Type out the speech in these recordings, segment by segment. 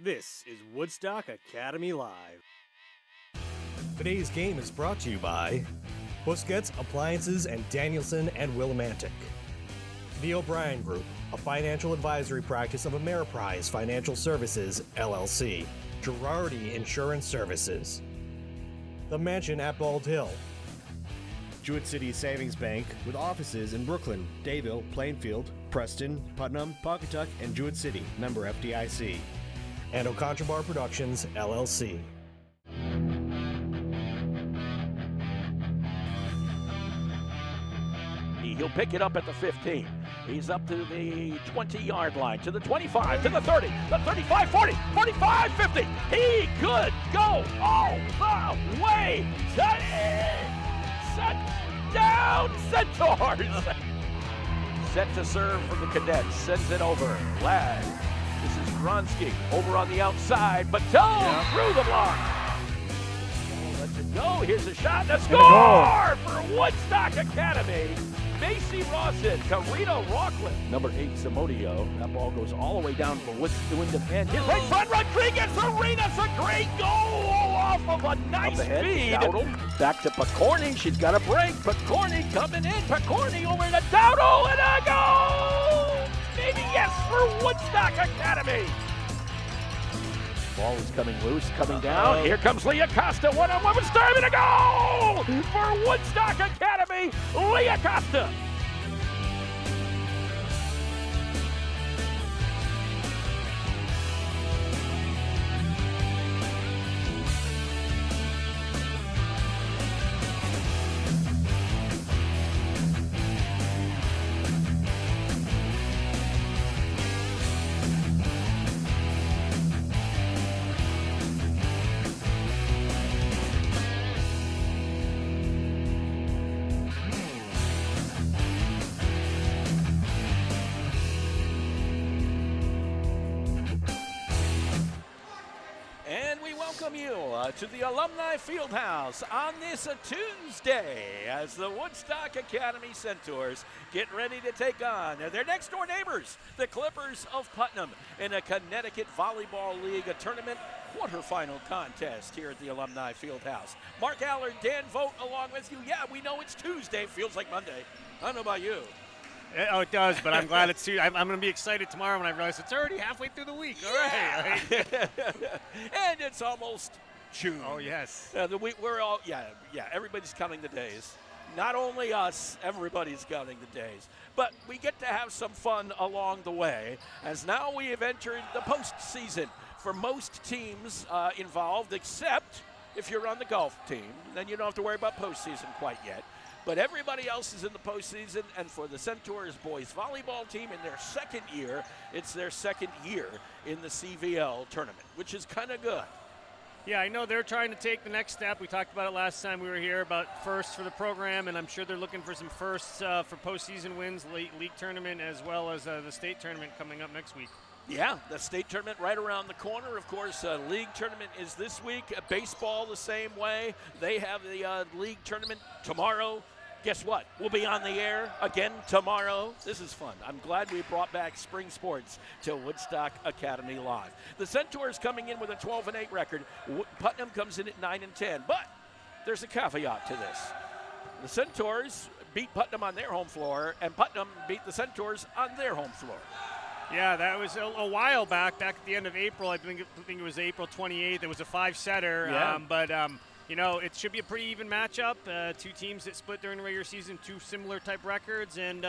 This is Woodstock Academy Live. Today's game is brought to you by Busquets Appliances and Danielson and Willimantic. The O'Brien Group, a financial advisory practice of Ameriprise Financial Services, LLC. Girardi Insurance Services. The Mansion at Bald Hill. Jewett City Savings Bank with offices in Brooklyn, Dayville, Plainfield, Preston, Putnam, Pawcatuck, and Jewett City. Member FDIC. And Ocontrabar Productions, LLC. He'll pick it up at the 15. He's up to the 20-yard line, to the 25, to the 30, the 35, 40, 45, 50. He could go all the way. Set down, Centaurs. Set to serve for the Cadets. Sends it over. Lag. This is Gronsky over on the outside. Baton through the block. Let's it go. Here's a shot. The score for Woodstock Academy. Macy Rawson, Carino Rockland, number 8, Samodio. That ball goes all the way down for Wyndham and his right front. Rodriguez Arenas, a great goal off of a nice feed. Back to Picorni. She's got a break. Picorni coming in. Picorni over to Dowdle and a goal! Maybe yes for Woodstock Academy. Ball is coming loose, coming down. Here comes Leah Costa. One-on-one with Sturman. A goal for Woodstock Academy. Leah Costa. To the Alumni Fieldhouse on this Tuesday as the Woodstock Academy Centaurs get ready to take on their next door neighbors, the Clippers of Putnam, in a Connecticut Volleyball League tournament quarterfinal contest here at the Alumni Fieldhouse. Mark Allard, Dan Vogt along with you. Yeah, we know it's Tuesday. Feels like Monday. I don't know about you. Oh, it does, but I'm glad it's Tuesday. I'm going to be excited tomorrow when I realize it's already halfway through the week. All right. And it's almost June. Oh, yes. We're all, everybody's counting the days. Not only us, everybody's counting the days. But we get to have some fun along the way, as now we have entered the postseason for most teams involved, except if you're on the golf team. Then you don't have to worry about postseason quite yet. But everybody else is in the postseason, and for the Centaurs boys volleyball team in their second year, it's their second year in the CVL tournament, which is kind of good. Yeah, I know they're trying to take the next step. We talked about it last time we were here, about firsts for the program, and I'm sure they're looking for some firsts for postseason wins, league tournament, as well as the state tournament coming up next week. Yeah, the state tournament right around the corner. Of course, league tournament is this week. Baseball the same way. They have the league tournament tomorrow. Guess what? We'll be on the air again tomorrow. This is fun. I'm glad we brought back spring sports to Woodstock Academy Live. The Centaurs coming in with a 12-8 record. Putnam comes in at 9-10. But there's a caveat to this. The Centaurs beat Putnam on their home floor, and Putnam beat the Centaurs on their home floor. Yeah, that was a while back at the end of April. I think it was April 28th. It was a 5-setter. Yeah. You know, it should be a pretty even matchup. Two teams that split during the regular season, two similar type records, and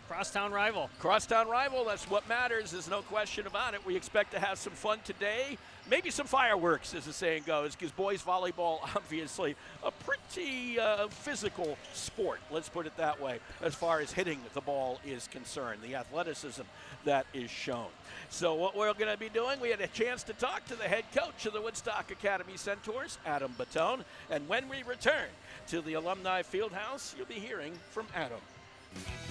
crosstown rival. Crosstown rival, that's what matters. There's no question about it. We expect to have some fun today. Maybe some fireworks, as the saying goes, because boys volleyball, obviously, a pretty physical sport, let's put it that way, as far as hitting the ball is concerned, the athleticism that is shown. So what we're going to be doing, we had a chance to talk to the head coach of the Woodstock Academy Centaurs, Adam Baton, and when we return to the Alumni Fieldhouse, you'll be hearing from Adam.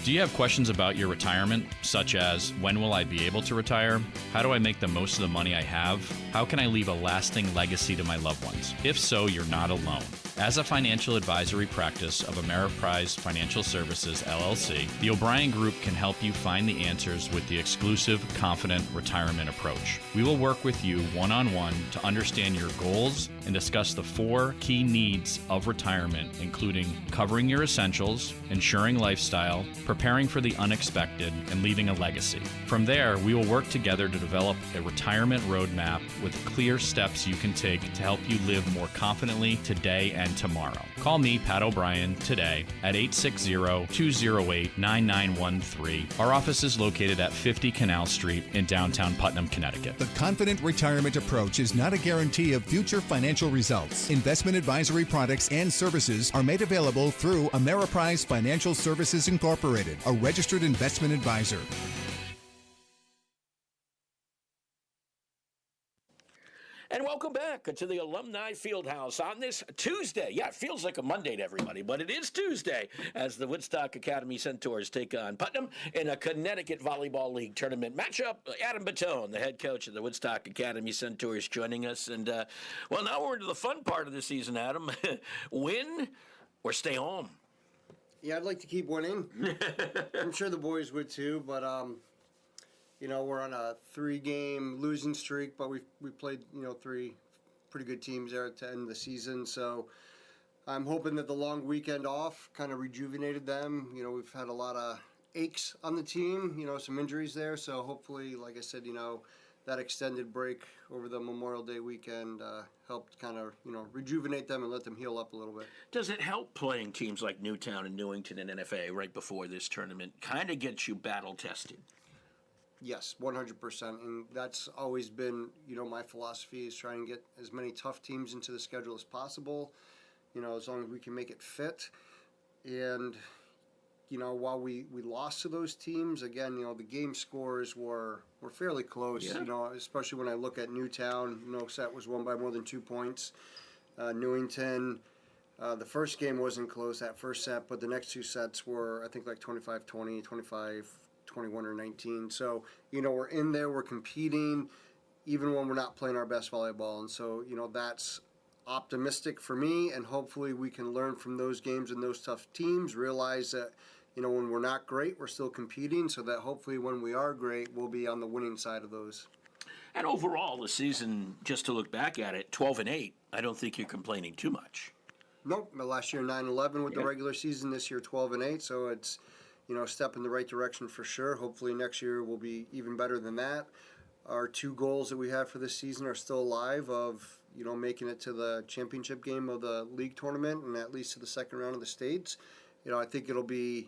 Do you have questions about your retirement, such as when will I be able to retire? How do I make the most of the money I have? How can I leave a lasting legacy to my loved ones? If so, you're not alone. As a financial advisory practice of Ameriprise Financial Services, LLC, the O'Brien Group can help you find the answers with the exclusive Confident Retirement approach. We will work with you one-on-one to understand your goals and discuss the 4 key needs of retirement, including covering your essentials, ensuring lifestyle, preparing for the unexpected, and leaving a legacy. From there, we will work together to develop a retirement roadmap with clear steps you can take to help you live more confidently today and tomorrow. Call me, Pat O'Brien, today at 860-208-9913. Our office is located at 50 Canal Street in downtown Putnam, Connecticut. The Confident Retirement approach is not a guarantee of future financial results. Investment advisory products and services are made available through Ameriprise Financial Services Incorporated, a registered investment advisor. And welcome back to the Alumni Fieldhouse on this Tuesday. Yeah, it feels like a Monday to everybody, but it is Tuesday as the Woodstock Academy Centaurs take on Putnam in a Connecticut Volleyball League tournament matchup. Adam Batone, the head coach of the Woodstock Academy Centaurs, joining us. And, well, now we're into the fun part of the season, Adam. Win or stay home? Yeah, I'd like to keep winning. I'm sure the boys would too, but you know, we're on a 3-game losing streak, but we played, you know, 3 pretty good teams there to end the season. So I'm hoping that the long weekend off kind of rejuvenated them. You know, we've had a lot of aches on the team, you know, some injuries there. So hopefully, like I said, you know, that extended break over the Memorial Day weekend helped kind of, you know, rejuvenate them and let them heal up a little bit. Does it help playing teams like Newtown and Newington and NFA right before this tournament kind of gets you battle tested? Yes, 100%, and that's always been, you know, my philosophy is try and get as many tough teams into the schedule as possible, you know, as long as we can make it fit. And, you know, while we lost to those teams, again, you know, the game scores were fairly close, you know, especially when I look at Newtown, no set was won by more than 2 points. Newington, the first game wasn't close, that first set, but the next 2 sets were, I think, like 25-20, 21 or 19. So, you know, we're in there, we're competing, even when we're not playing our best volleyball. And so, you know, that's optimistic for me, and hopefully we can learn from those games and those tough teams, realize that, you know, when we're not great, we're still competing, so that hopefully when we are great, we'll be on the winning side of those. And overall, the season, just to look back at it, 12-8, I don't think you're complaining too much. Nope, last year 9-11 with the regular season, this year 12-8, so it's, you know, a step in the right direction for sure. Hopefully next year will be even better than that. Our 2 goals that we have for this season are still alive of, you know, making it to the championship game of the league tournament and at least to the second round of the states. You know, I think it'll be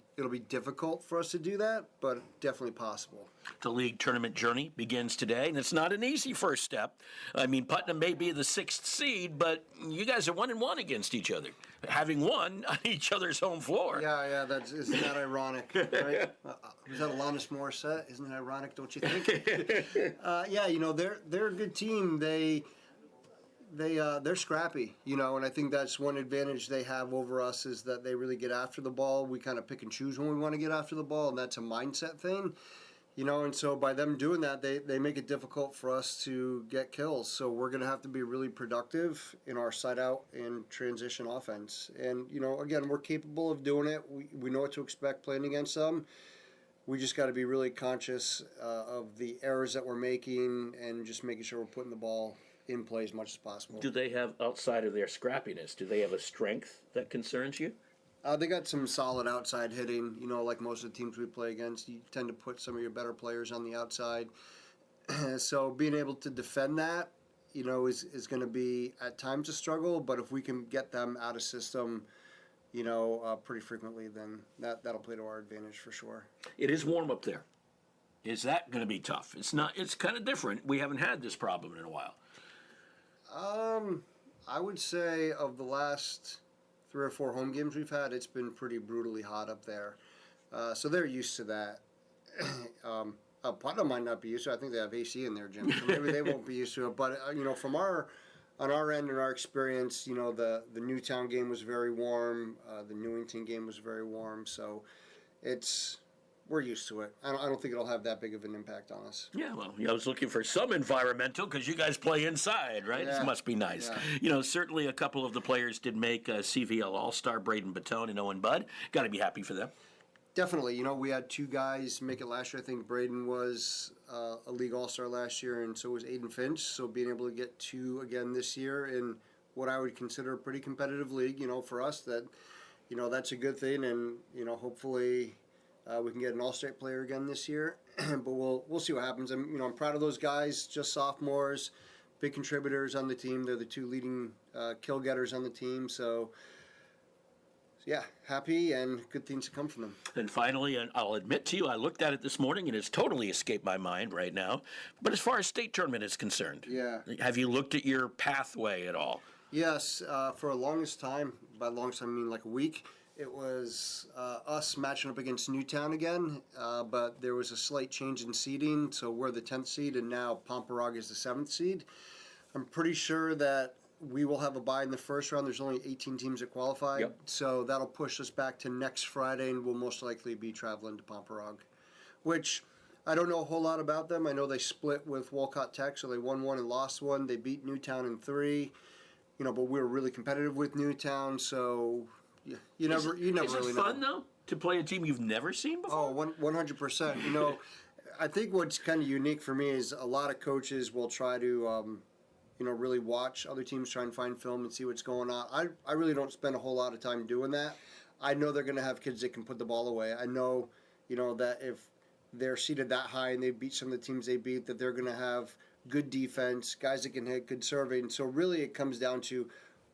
difficult for us to do that, but definitely possible. The league tournament journey begins today, and it's not an easy first step. I mean, Putnam may be the 6th seed, but you guys are 1-1 against each other, having won on each other's home floor. Yeah, isn't that ironic, right? Was that Alanis Morissette? Isn't it ironic, don't you think? Yeah, you know, they're a good team. They're scrappy, you know, and I think that's one advantage they have over us is that they really get after the ball. We kind of pick and choose when we want to get after the ball, and that's a mindset thing, you know, and so by them doing that, they make it difficult for us to get kills. So we're going to have to be really productive in our side out and transition offense. And, you know, again, we're capable of doing it. We know what to expect playing against them. We just got to be really conscious of the errors that we're making and just making sure we're putting the ball in play as much as possible. Do they have, outside of their scrappiness, do they have a strength that concerns you? They got some solid outside hitting. You know, like most of the teams we play against, you tend to put some of your better players on the outside. So being able to defend that, you know, is going to be at times a struggle. But if we can get them out of system, you know, pretty frequently, then that'll play to our advantage for sure. It is warm up there. Is that going to be tough? It's not. It's kind of different. We haven't had this problem in a while. I would say of the last 3 or 4 home games we've had, it's been pretty brutally hot up there. So they're used to that. Putnam might not be used to it. I think they have AC in their gym, so maybe they won't be used to it. But, you know, from on our end and our experience, you know, the Newtown game was very warm. The Newington game was very warm. So it's we're used to it. I don't think it'll have that big of an impact on us. Yeah, well, I was looking for some environmental because you guys play inside, right? Yeah. This must be nice. Yeah. Certainly a couple of the players did make CVL All-Star, Braden Batone and Owen Budd. Got to be happy for them. Definitely. We had 2 guys make it last year. I think Braden was a league all-star last year, and so was Aiden Finch. So being able to get 2 again this year in what I would consider a pretty competitive league, for us, that's a good thing. And, hopefully we can get an all-state player again this year. But we'll see what happens. I'm proud of those guys, just sophomores, big contributors on the team. They're the 2 leading kill getters on the team. So yeah, happy and good things to come from them. And finally, and I'll admit to you, I looked at it this morning and it's totally escaped my mind right now. But as far as state tournament is concerned, have you looked at your pathway at all? Yes, for a longest time, by longest time I mean like a week, it was us matching up against Newtown again, but there was a slight change in seeding, so we're the 10th seed and now Pomperaug is the 7th seed. I'm pretty sure that we will have a bye in the first round. There's only 18 teams that qualify, so that'll push us back to next Friday, and we'll most likely be traveling to Pomperaug, which I don't know a whole lot about them. I know they split with Walcott Tech, so they won 1 and lost 1. They beat Newtown in 3, but we were really competitive with Newtown, so you never really know. Is it fun though to play a team you've never seen before? Oh, 100%. I think what's kind of unique for me is a lot of coaches will try to really watch other teams, try and find film and see what's going on. I really don't spend a whole lot of time doing that. I know they're going to have kids that can put the ball away. I know, that if they're seated that high and they beat some of the teams they beat, that they're going to have good defense, guys that can hit, good serving. So really it comes down to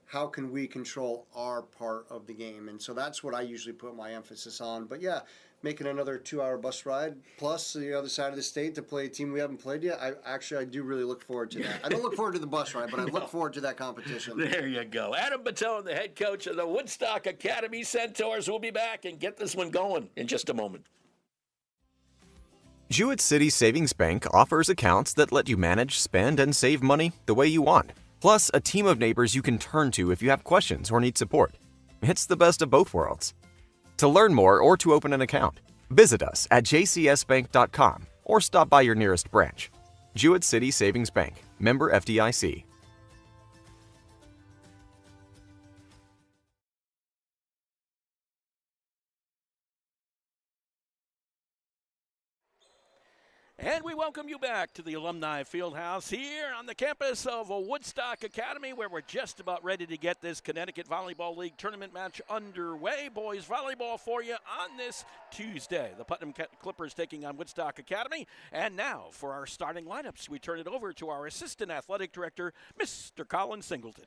how can we control our part of the game. And so that's what I usually put my emphasis on. But yeah, making another 2-hour bus ride plus the other side of the state to play a team we haven't played yet, I do really look forward to that. I don't look forward to the bus ride, but I look forward to that competition. There you go. Adam Batone, the head coach of the Woodstock Academy Centaurs, will be back and get this one going in just a moment. Jewett City Savings Bank offers accounts that let you manage, spend, and save money the way you want. Plus, a team of neighbors you can turn to if you have questions or need support. It's the best of both worlds. To learn more or to open an account, visit us at jcsbank.com or stop by your nearest branch. Jewett City Savings Bank, member FDIC. And we welcome you back to the Alumni Fieldhouse here on the campus of Woodstock Academy, where we're just about ready to get this Connecticut Volleyball League tournament match underway. Boys volleyball for you on this Tuesday. The Putnam Clippers taking on Woodstock Academy. And now for our starting lineups, we turn it over to our Assistant Athletic Director, Mr. Colin Singleton.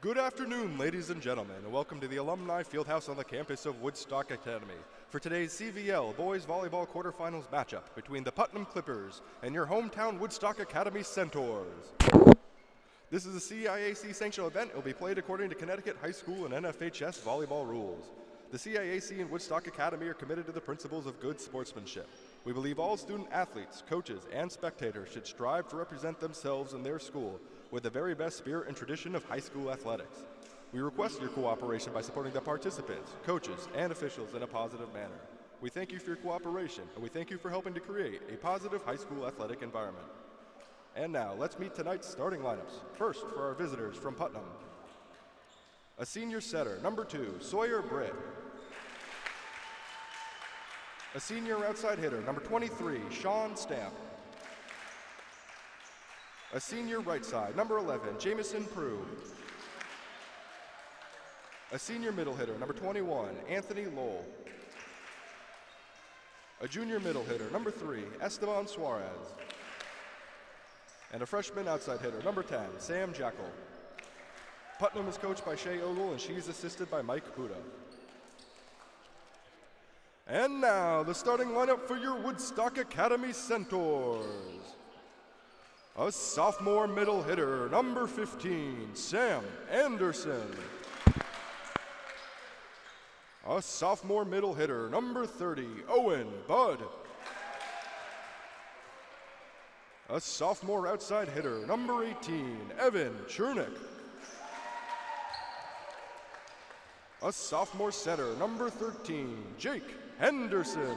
Good afternoon, ladies and gentlemen, and welcome to the Alumni Fieldhouse on the campus of Woodstock Academy for today's CVL Boys Volleyball Quarterfinals matchup between the Putnam Clippers and your hometown Woodstock Academy Centaurs. This is a CIAC sanctioned event. It will be played according to Connecticut High School and NFHS volleyball rules. The CIAC and Woodstock Academy are committed to the principles of good sportsmanship. We believe all student athletes, coaches, and spectators should strive to represent themselves and their school with the very best spirit and tradition of high school athletics. We request your cooperation by supporting the participants, coaches, and officials in a positive manner. We thank you for your cooperation, and we thank you for helping to create a positive high school athletic environment. And now, let's meet tonight's starting lineups. First, for our visitors from Putnam. A senior setter, number 2, Sawyer Britt. A senior outside hitter, number 23, Sean Stamp. A senior right side, number 11, Jamison Prue. A senior middle hitter, number 21, Anthony Lowell. A junior middle hitter, number 3, Esteban Suarez. And a freshman outside hitter, number 10, Sam Jackal. Putnam is coached by Shay Ogle, and she's assisted by Mike Buda. And now, the starting lineup for your Woodstock Academy Centaurs. A sophomore middle hitter, number 15, Sam Anderson. A sophomore middle hitter, number 30, Owen Budd. A sophomore outside hitter, number 18, Evan Chernick. A sophomore setter, number 13, Jake Henderson.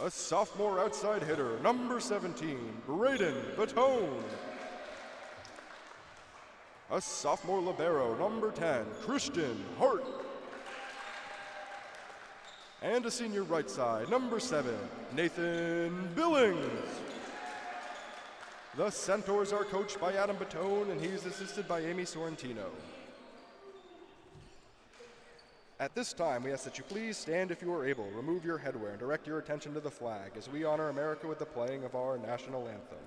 A sophomore outside hitter, number 17, Braden Batone. A sophomore libero, number 10, Christian Hart. And a senior right side, number 7, Nathan Billings. The Centaurs are coached by Adam Batone, and he's assisted by Amy Sorrentino. At this time, we ask that you please stand if you are able, remove your headwear, and direct your attention to the flag as we honor America with the playing of our national anthem.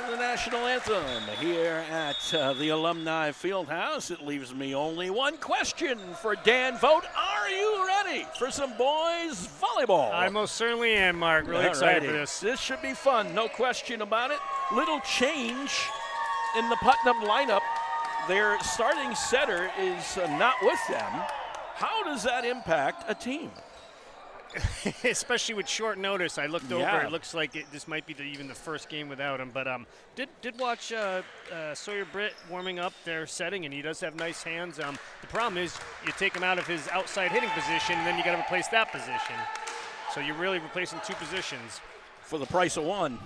The national anthem here at the Alumni Fieldhouse. It leaves me only one question for Dan Vogt. Are you ready for some boys volleyball? I most certainly am, Mark. Really excited for Alrighty. this. This should be fun, no question about it. Little change in the Putnam lineup. Their starting setter is not with them. How does that impact a team? Especially with short notice. I looked over. Yeah. It looks like this might be even the first game without him. But did watch Sawyer Britt warming up their setting, and he does have nice hands. The problem is you take him out of his outside hitting position, and then you got to replace that position. So you're really replacing two positions for the price of one.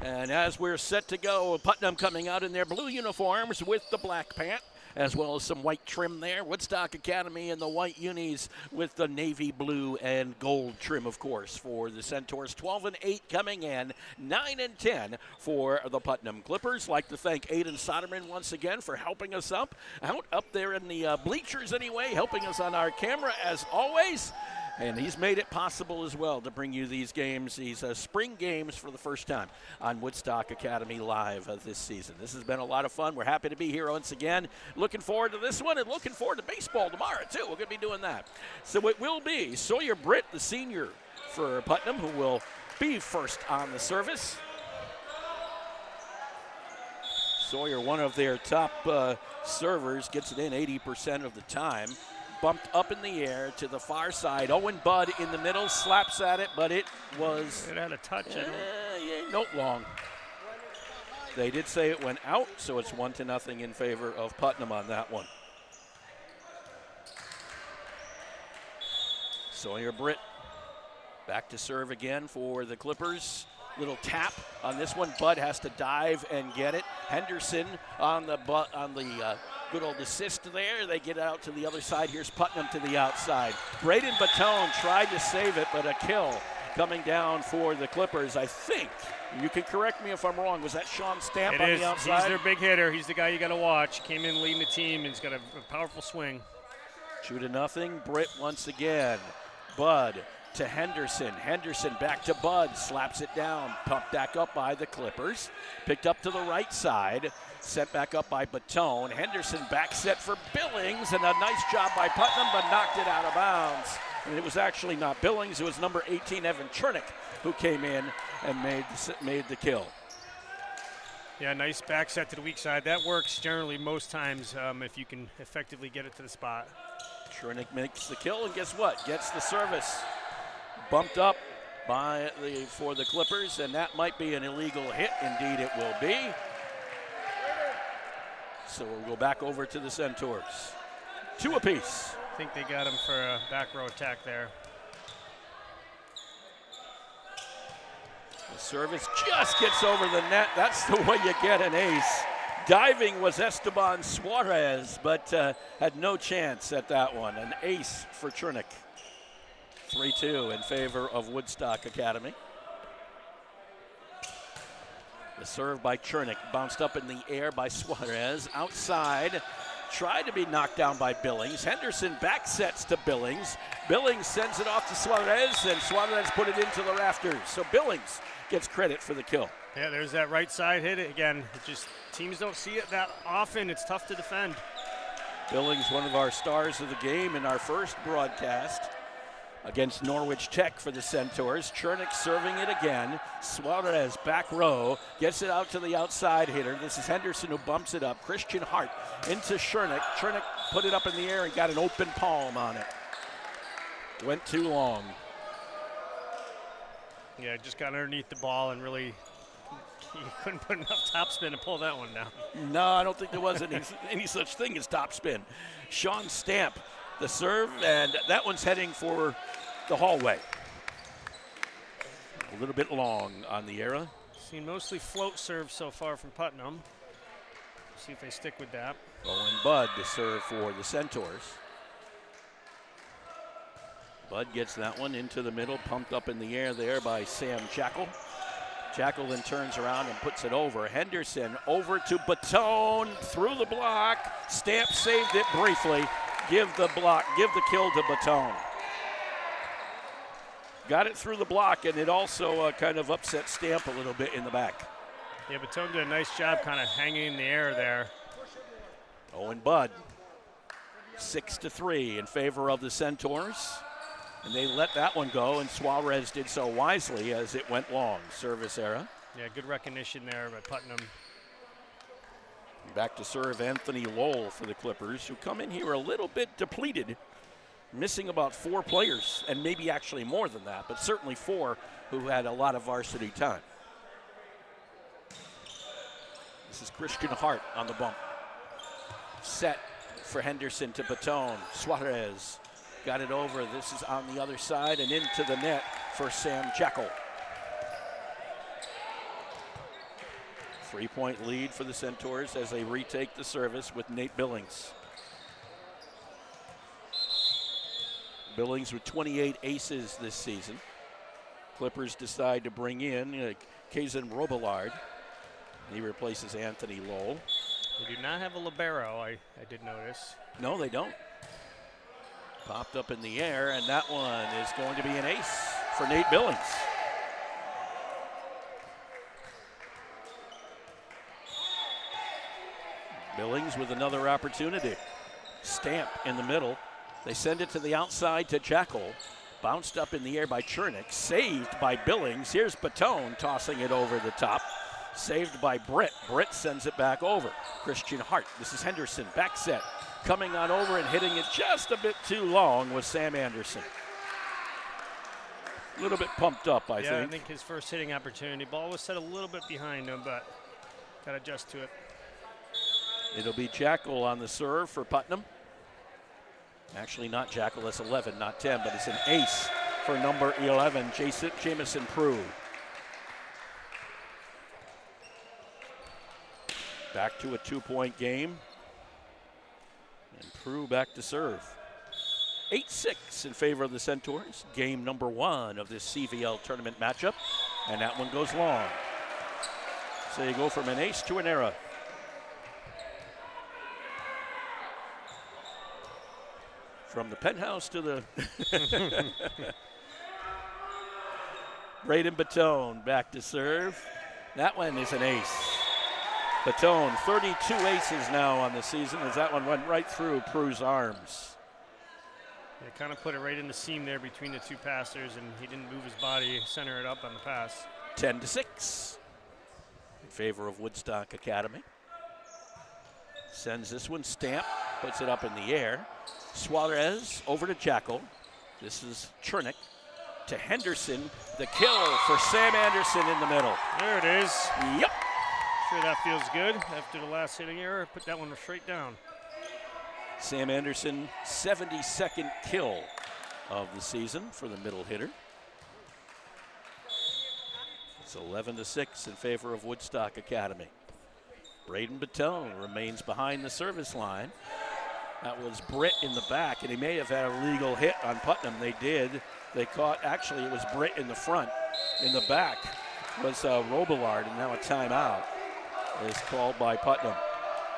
And as we're set to go, Putnam coming out in their blue uniforms with the black pant, as well as some white trim there. Woodstock Academy in the white unis with the navy blue and gold trim, of course, for the Centaurs. 12-8 coming in, 9-10 for the Putnam Clippers. Like to thank Aiden Soderman once again for helping us out up there in the bleachers anyway, helping us on our camera as always. And he's made it possible as well to bring you these games, these spring games for the first time on Woodstock Academy Live this season. This has been a lot of fun. We're happy to be here once again. Looking forward to this one and looking forward to baseball tomorrow, too. We're going to be doing that. So it will be Sawyer Britt, the senior for Putnam, who will be first on the service. Sawyer, one of their top servers, gets it in 80% of the time. Bumped up in the air to the far side. Owen Budd in the middle, slaps at it, but it was... It had a touch. Not long. They did say it went out, so it's 1-0 in favor of Putnam on that one. Sawyer Britt back to serve again for the Clippers. Little tap on this one. Budd has to dive and get it. Henderson on the good old assist there. They get out to the other side. Here's Putnam to the outside. Braden Batone tried to save it, but a kill coming down for the Clippers. I think, you can correct me if I'm wrong, was that Sean Stamp on the outside? He's their big hitter. He's the guy you got to watch. Came in leading the team, and he's got a powerful swing. 2-0. Britt once again. Budd to Henderson. Henderson back to Budd. Slaps it down. Pumped back up by the Clippers. Picked up to the right side. Set back up by Batone. Henderson back set for Billings, and a nice job by Putnam, but knocked it out of bounds. And it was actually not Billings. It was number 18, Evan Chernick, who came in and made the kill. Yeah, nice back set to the weak side. That works generally most times if you can effectively get it to the spot. Chernick makes the kill, and guess what? Gets the service. Bumped up for the Clippers, and that might be an illegal hit. Indeed, it will be. So we'll go back over to the Centaurs. 2 apiece. I think they got him for a back row attack there. The service just gets over the net. That's the way you get an ace. Diving was Esteban Suarez, but had no chance at that one. An ace for Chernick. 3-2 in favor of Woodstock Academy. The serve by Chernick, bounced up in the air by Suarez. Outside, tried to be knocked down by Billings. Henderson back sets to Billings. Billings sends it off to Suarez, and Suarez put it into the rafters. So Billings gets credit for the kill. Yeah, there's that right side hit. Again, it just teams don't see it that often. It's tough to defend. Billings, one of our stars of the game in our first broadcast against Norwich Tech for the Centaurs. Chernick serving it again. Suarez back row, gets it out to the outside hitter. This is Henderson who bumps it up. Christian Hart into Chernick. Chernick put it up in the air and got an open palm on it. Went too long. Yeah, just got underneath the ball and really he couldn't put enough topspin to pull that one down. No, I don't think there was any such thing as topspin. Sean Stamp, the serve, and that one's heading for the hallway. A little bit long on the era. Seen mostly float serves so far from Putnam. See if they stick with that. Owen Budd to serve for the Centaurs. Budd gets that one into the middle, pumped up in the air there by Sam Jackal. Jackal then turns around and puts it over. Henderson over to Batone, through the block. Stamp saved it briefly. Give the kill to Batone. Got it through the block, and it also kind of upset Stamp a little bit in the back. Yeah, Batone did a nice job kind of hanging in the air there. Owen Budd, 6-3 in favor of the Centaurs. And they let that one go, and Suarez did so wisely as it went long. Service error. Yeah, good recognition there by Putnam. Back to serve Anthony Lowell for the Clippers, who come in here a little bit depleted, missing about 4 players, and maybe actually more than that, but certainly 4 who had a lot of varsity time. This is Christian Hart on the bump. Set for Henderson to Batone. Suarez got it over. This is on the other side and into the net for Sam Jackal. 3-point lead for the Centaurs as they retake the service with Nate Billings. Billings with 28 aces this season. Clippers decide to bring in Kazan Robillard. He replaces Anthony Lowell. They do not have a libero, I did notice. No, they don't. Popped up in the air, and that one is going to be an ace for Nate Billings. Billings with another opportunity. Stamp in the middle. They send it to the outside to Jackal. Bounced up in the air by Chernick. Saved by Billings. Here's Batone tossing it over the top. Saved by Britt. Britt sends it back over. Christian Hart. This is Henderson. Back set. Coming on over and hitting it just a bit too long was Sam Anderson. A little bit pumped up, I think. Yeah, I think his first hitting opportunity. Ball was set a little bit behind him, but got to adjust to it. It'll be Jackal on the serve for Putnam. Actually, not Jackal. That's 11, not 10, but it's an ace for number 11, Jamison Prue. Back to a 2-point game. And Prue back to serve. 8-6 in favor of the Centaurs. Game number 1 of this CVL tournament matchup. And that one goes long. So you go from an ace to an error. From the penthouse to the Braden Batone back to serve. That one is an ace. Batone, 32 aces now on the season as that one went right through Prue's arms. They kind of put it right in the seam there between the two passers, and he didn't move his body, center it up on the pass. 10-6 in favor of Woodstock Academy. Sends this one, Stamp, puts it up in the air. Suarez over to Jackal. This is Chernick to Henderson. The kill for Sam Anderson in the middle. There it is. Yep. Sure that feels good after the last hitting error. Put that one straight down. Sam Anderson, 72nd kill of the season for the middle hitter. It's 11-6 in favor of Woodstock Academy. Braden Baton remains behind the service line. That was Britt in the back, and he may have had a legal hit on Putnam. They did. They caught, actually, it was Britt in the front. In the back was Robillard, and now a timeout is called by Putnam.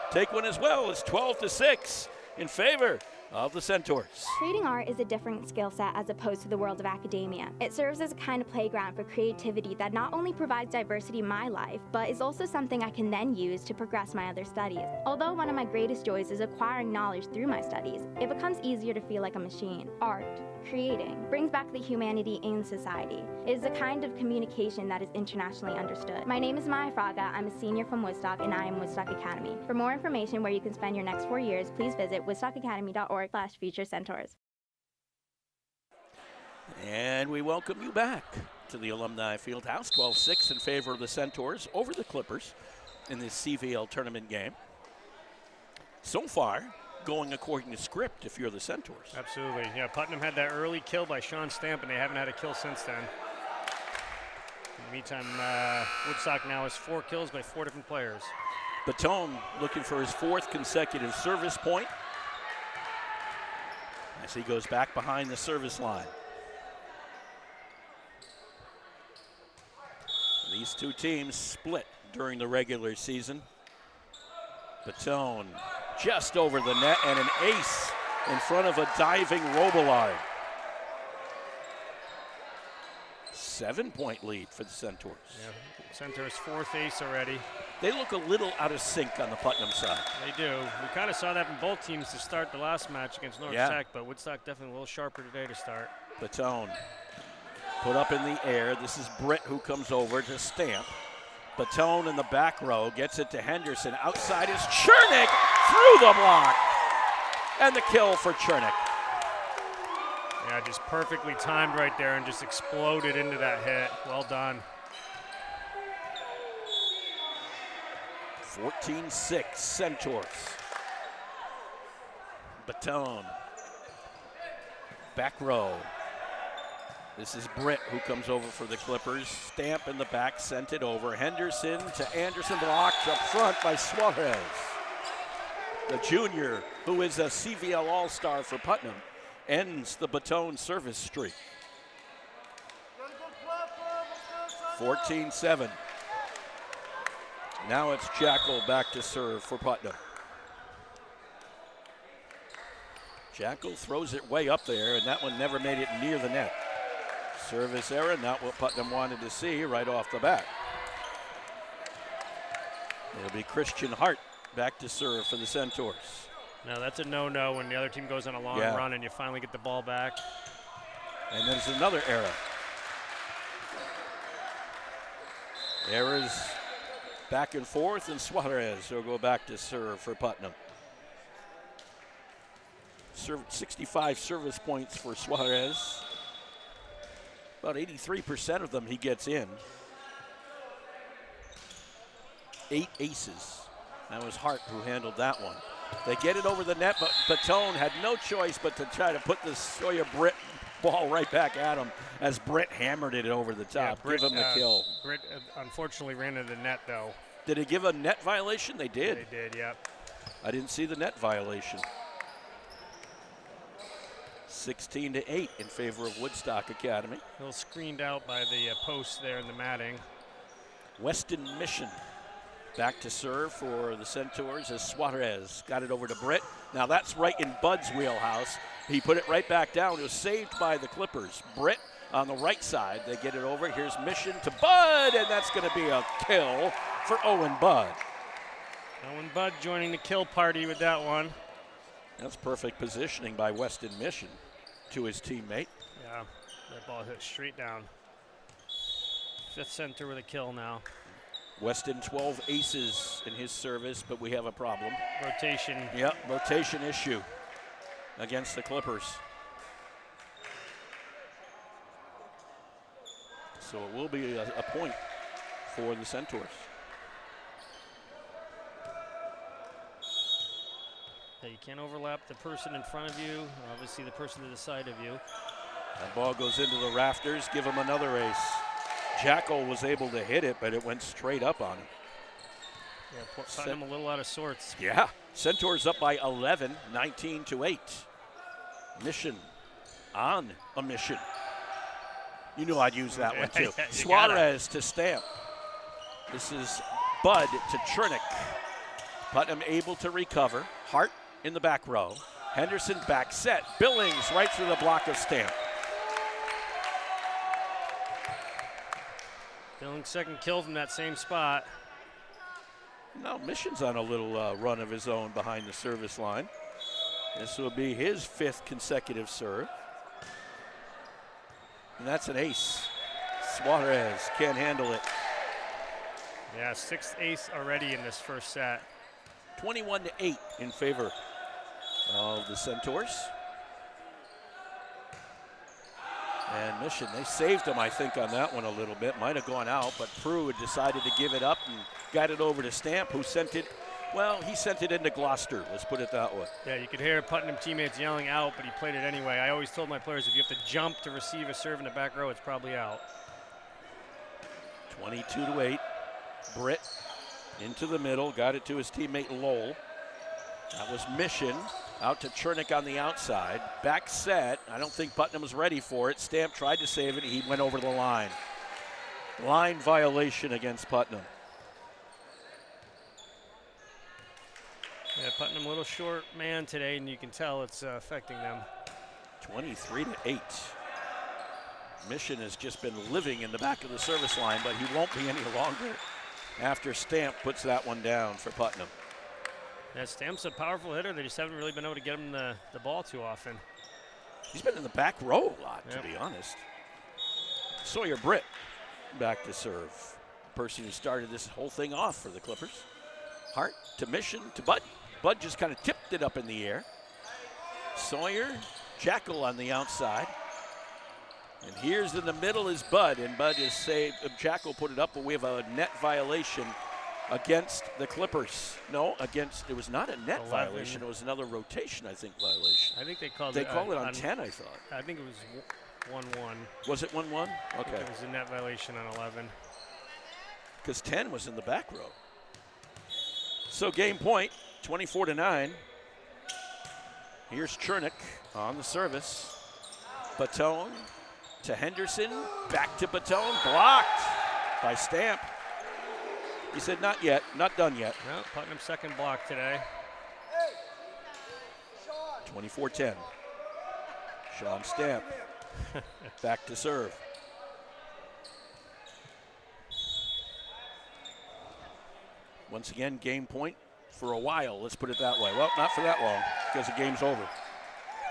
Take one as well. It's 12-6 in favor of the Centaurs. Creating art is a different skill set as opposed to the world of academia. It serves as a kind of playground for creativity that not only provides diversity in my life, but is also something I can then use to progress my other studies. Although one of my greatest joys is acquiring knowledge through my studies, it becomes easier to feel like a machine. Art, creating, brings back the humanity in society. It is a kind of communication that is internationally understood. My name is Maya Fraga. I'm a senior from Woodstock, and I am Woodstock Academy. For more information where you can spend your next 4 years, please visit woodstockacademy.org/future Centaurs. And we welcome you back to the Alumni Fieldhouse. 12-6 in favor of the Centaurs over the Clippers in this CVL tournament game. So far, going according to script if you're the Centaurs. Absolutely. Yeah, Putnam had that early kill by Sean Stamp, and they haven't had a kill since then. In the meantime, Woodstock now has 4 kills by 4 different players. Baton looking for his 4th consecutive service point as he goes back behind the service line. These two teams split during the regular season. Baton just over the net and an ace in front of a diving Robillard. 7-point lead for the Centaurs. Yeah, Centaurs' 4th ace already. They look a little out of sync on the Putnam side. They do. We kind of saw that from both teams to start the last match against North Tech, but Woodstock definitely a little sharper today to start. Baton put up in the air. This is Britt who comes over to Stamp. Baton in the back row gets it to Henderson. Outside is Chernick through the block. And the kill for Chernick. Yeah, just perfectly timed right there and just exploded into that hit. Well done. 14-6 Centaurs. Baton. Back row. This is Britt who comes over for the Clippers. Stamp in the back, sent it over. Henderson to Anderson, blocked up front by Suarez. The junior, who is a CVL All-Star for Putnam, ends the Baton service streak. 14-7. Now it's Jackal back to serve for Putnam. Jackal throws it way up there, and that one never made it near the net. Service error, not what Putnam wanted to see right off the bat. It'll be Christian Hart back to serve for the Centaurs. Now that's a no-no when the other team goes on a long run and you finally get the ball back. And there's another error. Errors back and forth, and Suarez will go back to serve for Putnam. 65 service points for Suarez. About 83% of them he gets in. 8 aces. That was Hart who handled that one. They get it over the net, but Baton had no choice but to try to put the Sawyer Britt ball right back at him as Britt hammered it over the top. Yeah, give him the kill. Britt unfortunately ran into the net, though. Did it give a net violation? They did. They did, yeah. I didn't see the net violation. 16-8 in favor of Woodstock Academy. A little screened out by the post there in the matting. Weston Mission back to serve for the Centaurs as Suarez got it over to Britt. Now that's right in Bud's wheelhouse. He put it right back down. It was saved by the Clippers. Britt on the right side. They get it over. Here's Mission to Bud, and that's going to be a kill for Owen Bud. Owen Bud joining the kill party with that one. That's perfect positioning by Weston Mission to his teammate. Yeah, that ball hit straight down. 5th center with a kill now. Weston 12 aces in his service, but we have a problem. Rotation. Yep, rotation issue against the Clippers. So it will be a point for the Centaurs. Yeah, you can't overlap the person in front of you, obviously the person to the side of you. That ball goes into the rafters. Give him another ace. Jackal was able to hit it, but it went straight up on him. Yeah, Putnam a little out of sorts. Yeah, Centaurs up by 11, 19-8. Mission on a mission. You knew I'd use that one too. Suarez to Stamp. This is Bud to Chernick. Putnam able to recover. Hart in the back row. Henderson back set. Billings right through the block of Stamp. Billings' second kill from that same spot. Now Mission's on a little run of his own behind the service line. This will be his 5th consecutive serve. And that's an ace. Suarez can't handle it. Yeah, 6th ace already in this first set. 21-8 in favor of the Centaurs. And Mission, they saved him, I think, on that one a little bit. Might have gone out, but Prue had decided to give it up and got it over to Stamp, who sent it, well, he sent it into Gloucester, let's put it that way. Yeah, you could hear Putnam teammates yelling out, but he played it anyway. I always told my players, if you have to jump to receive a serve in the back row, it's probably out. 22-8. Britt into the middle, got it to his teammate Lowell. That was Mission. Out to Chernick on the outside. Back set. I don't think Putnam was ready for it. Stamp tried to save it. He went over the line. Line violation against Putnam. Yeah, Putnam a little short man today, and you can tell it's affecting them. 23-8. Mission has just been living in the back of the service line, but he won't be any longer after Stamp puts that one down for Putnam. Yeah, Stamp's a powerful hitter. They just haven't really been able to get him the ball too often. He's been in the back row a lot, to be honest. Sawyer Britt back to serve. The person who started this whole thing off for the Clippers. Hart to Mission to Bud. Bud just kind of tipped it up in the air. Sawyer, Jackal on the outside. And here's in the middle is Bud, and Bud is saved. Jackal put it up, but we have a net violation against the Clippers. No, against, it was not a net 11. violation. It was another rotation, I think, violation. I think they called They it. called it on 10, I thought. I think it was 1-1. Was it 1-1? Okay. I think it was a net violation on 11. Because 10 was in the back row. So game point, 24-9. Here's Chernick on the service. Batone to Henderson, back to Batone, blocked by Stamp. He said not yet, not done yet. No, Putnam's second block today. 24-10. Sean Stamp back to serve. Once again, game point for a while, let's put it that way. Well, not for that long, because the game's over.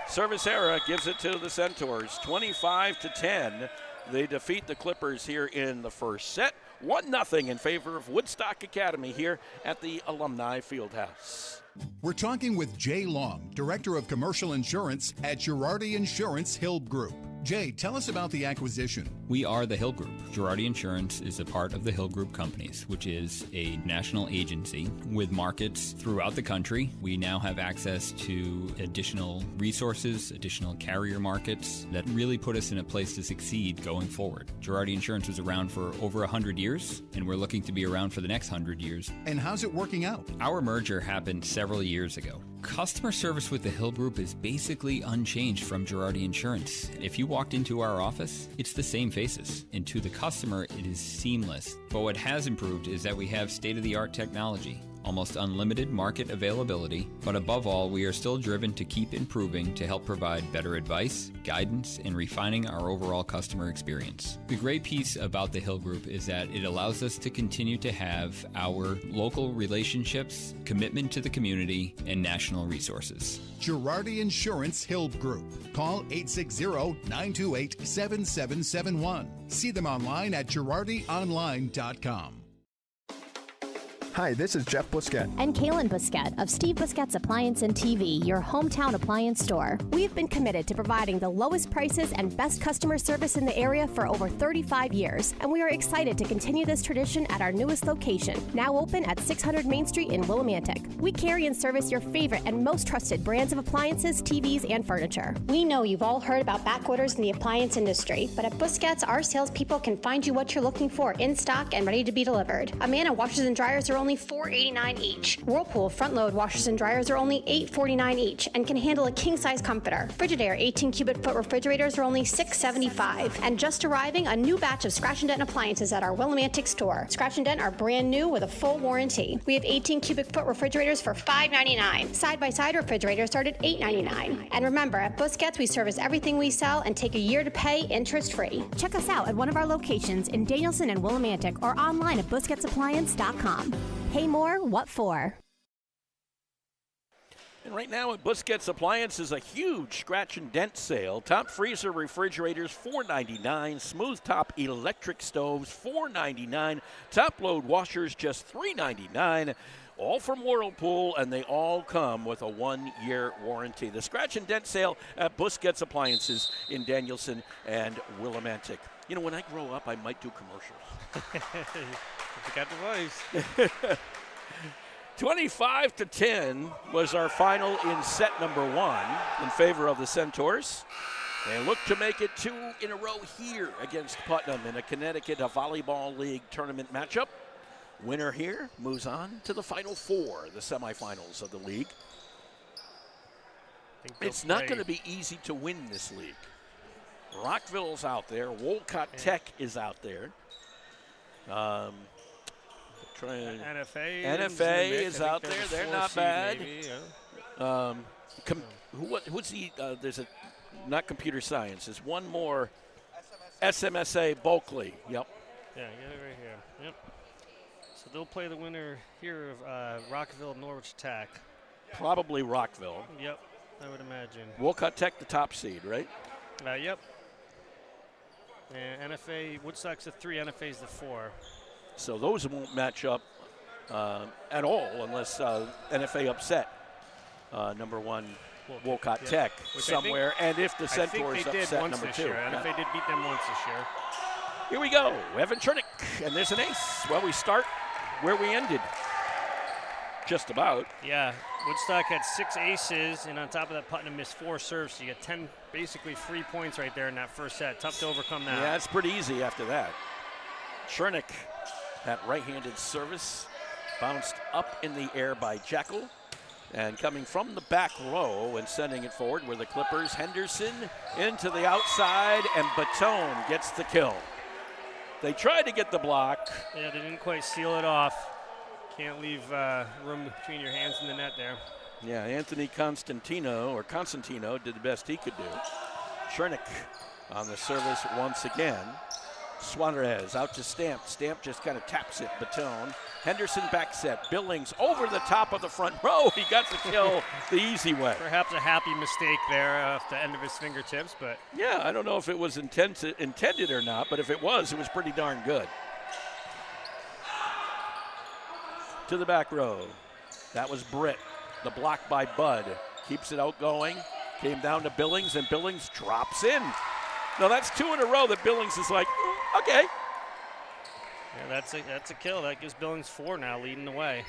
Service error gives it to the Centaurs, 25-10. They defeat the Clippers here in the first set. 1-0 in favor of Woodstock Academy here at the Alumni Fieldhouse. We're talking with Jay Long, Director of Commercial Insurance at Girardi Insurance Hill Group. Jay, tell us about the acquisition. We are the Hill Group. Girardi Insurance is a part of the Hill Group Companies, which is a national agency with markets throughout the country. We now have access to additional resources, additional carrier markets that really put us in a place to succeed going forward. Girardi Insurance was around for over 100 years, and we're looking to be around for the next 100 years. And how's it working out? Our merger happened several years ago. Customer service with the Hill Group is basically unchanged from Girardi Insurance. If you walked into our office, it's the same faces. And to the customer, it is seamless. But what has improved is that we have state-of-the-art technology, almost unlimited market availability, but above all, we are still driven to keep improving to help provide better advice, guidance, and refining our overall customer experience. The great piece about the Hill Group is that it allows us to continue to have our local relationships, commitment to the community, and national resources. Girardi Insurance Hill Group. Call 860-928-7771. See them online at girardionline.com. Hi, this is Jeff Busquet. And Kaylin Busquet of Steve Busquet's Appliance and TV, your hometown appliance store. We've been committed to providing the lowest prices and best customer service in the area for over 35 years, and we are excited to continue this tradition at our newest location, now open at 600 Main Street in Willimantic. We carry and service your favorite and most trusted brands of appliances, TVs, and furniture. We know you've all heard about back orders in the appliance industry, but at Busquets, our salespeople can find you what you're looking for in stock and ready to be delivered. Amana washers and dryers are only $4.89 each. Whirlpool front-load washers and dryers are only $8.49 each and can handle a king-size comforter. Frigidaire 18-cubic-foot refrigerators are only $6.75. And just arriving, a new batch of Scratch and Dent appliances at our Willimantic store. Scratch and Dent are brand new with a full warranty. We have 18-cubic-foot refrigerators for $5.99. Side-by-side refrigerators start at $8.99. And remember, at Busquets, we service everything we sell and take a year to pay interest-free. Check us out at one of our locations in Danielson and Willimantic or online at BusquetsAppliance.com. Pay more, what for? And right now at Busquets Appliance is a huge scratch and dent sale. Top freezer refrigerators $4.99, smooth top electric stoves $4.99, top load washers just $3.99. All from Whirlpool, and they all come with a 1-year warranty. The scratch and dent sale at Busquets Appliances in Danielson and Willimantic. You know, when I grow up, I might do commercials. You got the voice. 25-10 was our final in set number 1 in favor of the Centaurs. They look to make it 2 in a row here against Putnam in a Connecticut Volleyball League tournament matchup. Winner here moves on to the Final 4, the semifinals of the league. It's not going to be easy to win this league. Rockville's out there. Wolcott Tech is out there. NFA is out there. They're not bad. Maybe, yeah. Who's the? There's a not computer science. There's one more. SMSA Bulkley. Yep. Yeah, get it right here. Yep. So they'll play the winner here of Rockville Norwich Tech. Probably Rockville. Yep, I would imagine. Wolcott Tech, the top seed, right? Yep. And NFA, Woodstock's the 3, NFA's the 4. So those won't match up at all unless NFA upset number 1 Wolcott Tech somewhere, and if the Centaurs upset number 2. NFA did beat them once this year. Here we go, Evan Chernick, and there's an ace. Well, we start where we ended, just about. Yeah, Woodstock had 6 aces, and on top of that, Putnam missed 4 serves, so you get 10 basically free points right there in that first set. Tough to overcome that. Yeah, it's pretty easy after that. Chernick, that right-handed service, bounced up in the air by Jekyll, and coming from the back row and sending it forward were the Clippers. Henderson into the outside, and Batone gets the kill. They tried to get the block. Yeah, they didn't quite seal it off. Can't leave room between your hands and the net there. Yeah, Anthony Constantino did the best he could do. Chernick on the service once again. Suarez out to Stamp. Stamp just kind of taps it. Batone. Henderson back set. Billings over the top of the front row. He got the kill the easy way. Perhaps a happy mistake there at the end of his fingertips, but. Yeah, I don't know if it was intended or not, but if it was pretty darn good. To the back row. That was Britt. The block by Bud. Keeps it outgoing. Came down to Billings, and Billings drops in. Now that's 2 in a row that Billings is like, okay. Yeah, that's a kill. That gives Billings 4 now, leading the way.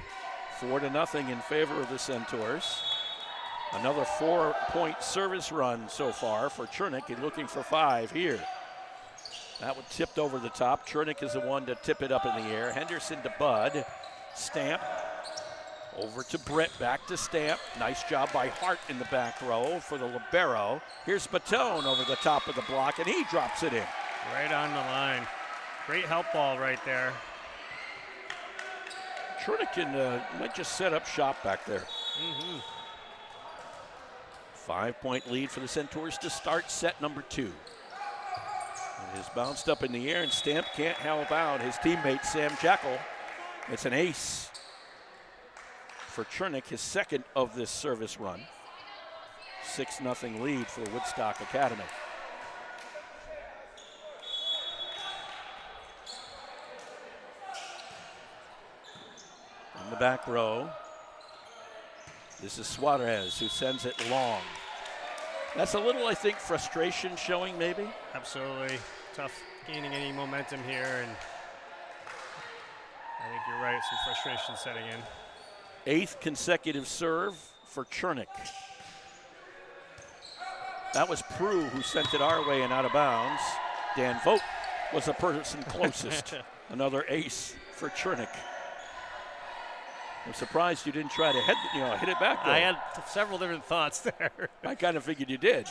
4-0 in favor of the Centaurs. Another 4-point service run so far for Chernick, and looking for 5 here. That one tipped over the top. Chernick is the one to tip it up in the air. Henderson to Bud. Stamp. Over to Britt, back to Stamp. Nice job by Hart in the back row for the libero. Here's Batone over the top of the block, and he drops it in. Right on the line. Great help ball right there. Chernick might just set up shop back there. 5-point lead for the Centaurs to start set number 2. It is bounced up in the air, and Stamp can't help out his teammate Sam Jekyll. It's an ace for Chernick, his second of this service run. 6-0 lead for Woodstock Academy. the back row. This is Suarez who sends it long. That's a little, I think, frustration showing maybe. Absolutely. Tough gaining any momentum here, and I think you're right, some frustration setting in. 8th consecutive serve for Chernick. That was Prue who sent it our way and out of bounds. Dan Vogt was the person closest. Another ace for Chernick. I'm surprised you didn't try to hit it back there. I had several different thoughts there. I kind of figured you did.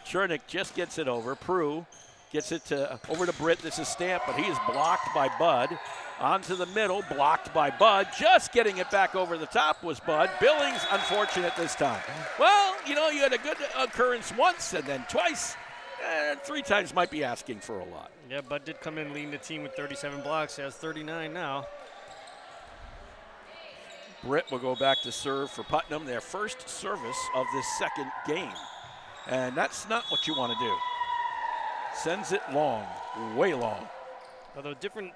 Chernick just gets it over. Prue gets it over to Britt. This is Stamp, but he is blocked by Bud. Onto the middle, blocked by Bud. Just getting it back over the top was Bud. Billings, unfortunate this time. Well, you had a good occurrence once and then twice. 3 times might be asking for a lot. Yeah, Bud did come in leading the team with 37 blocks. He has 39 now. Britt will go back to serve for Putnam, their first service of this second game. And that's not what you want to do. Sends it long, way long. Although different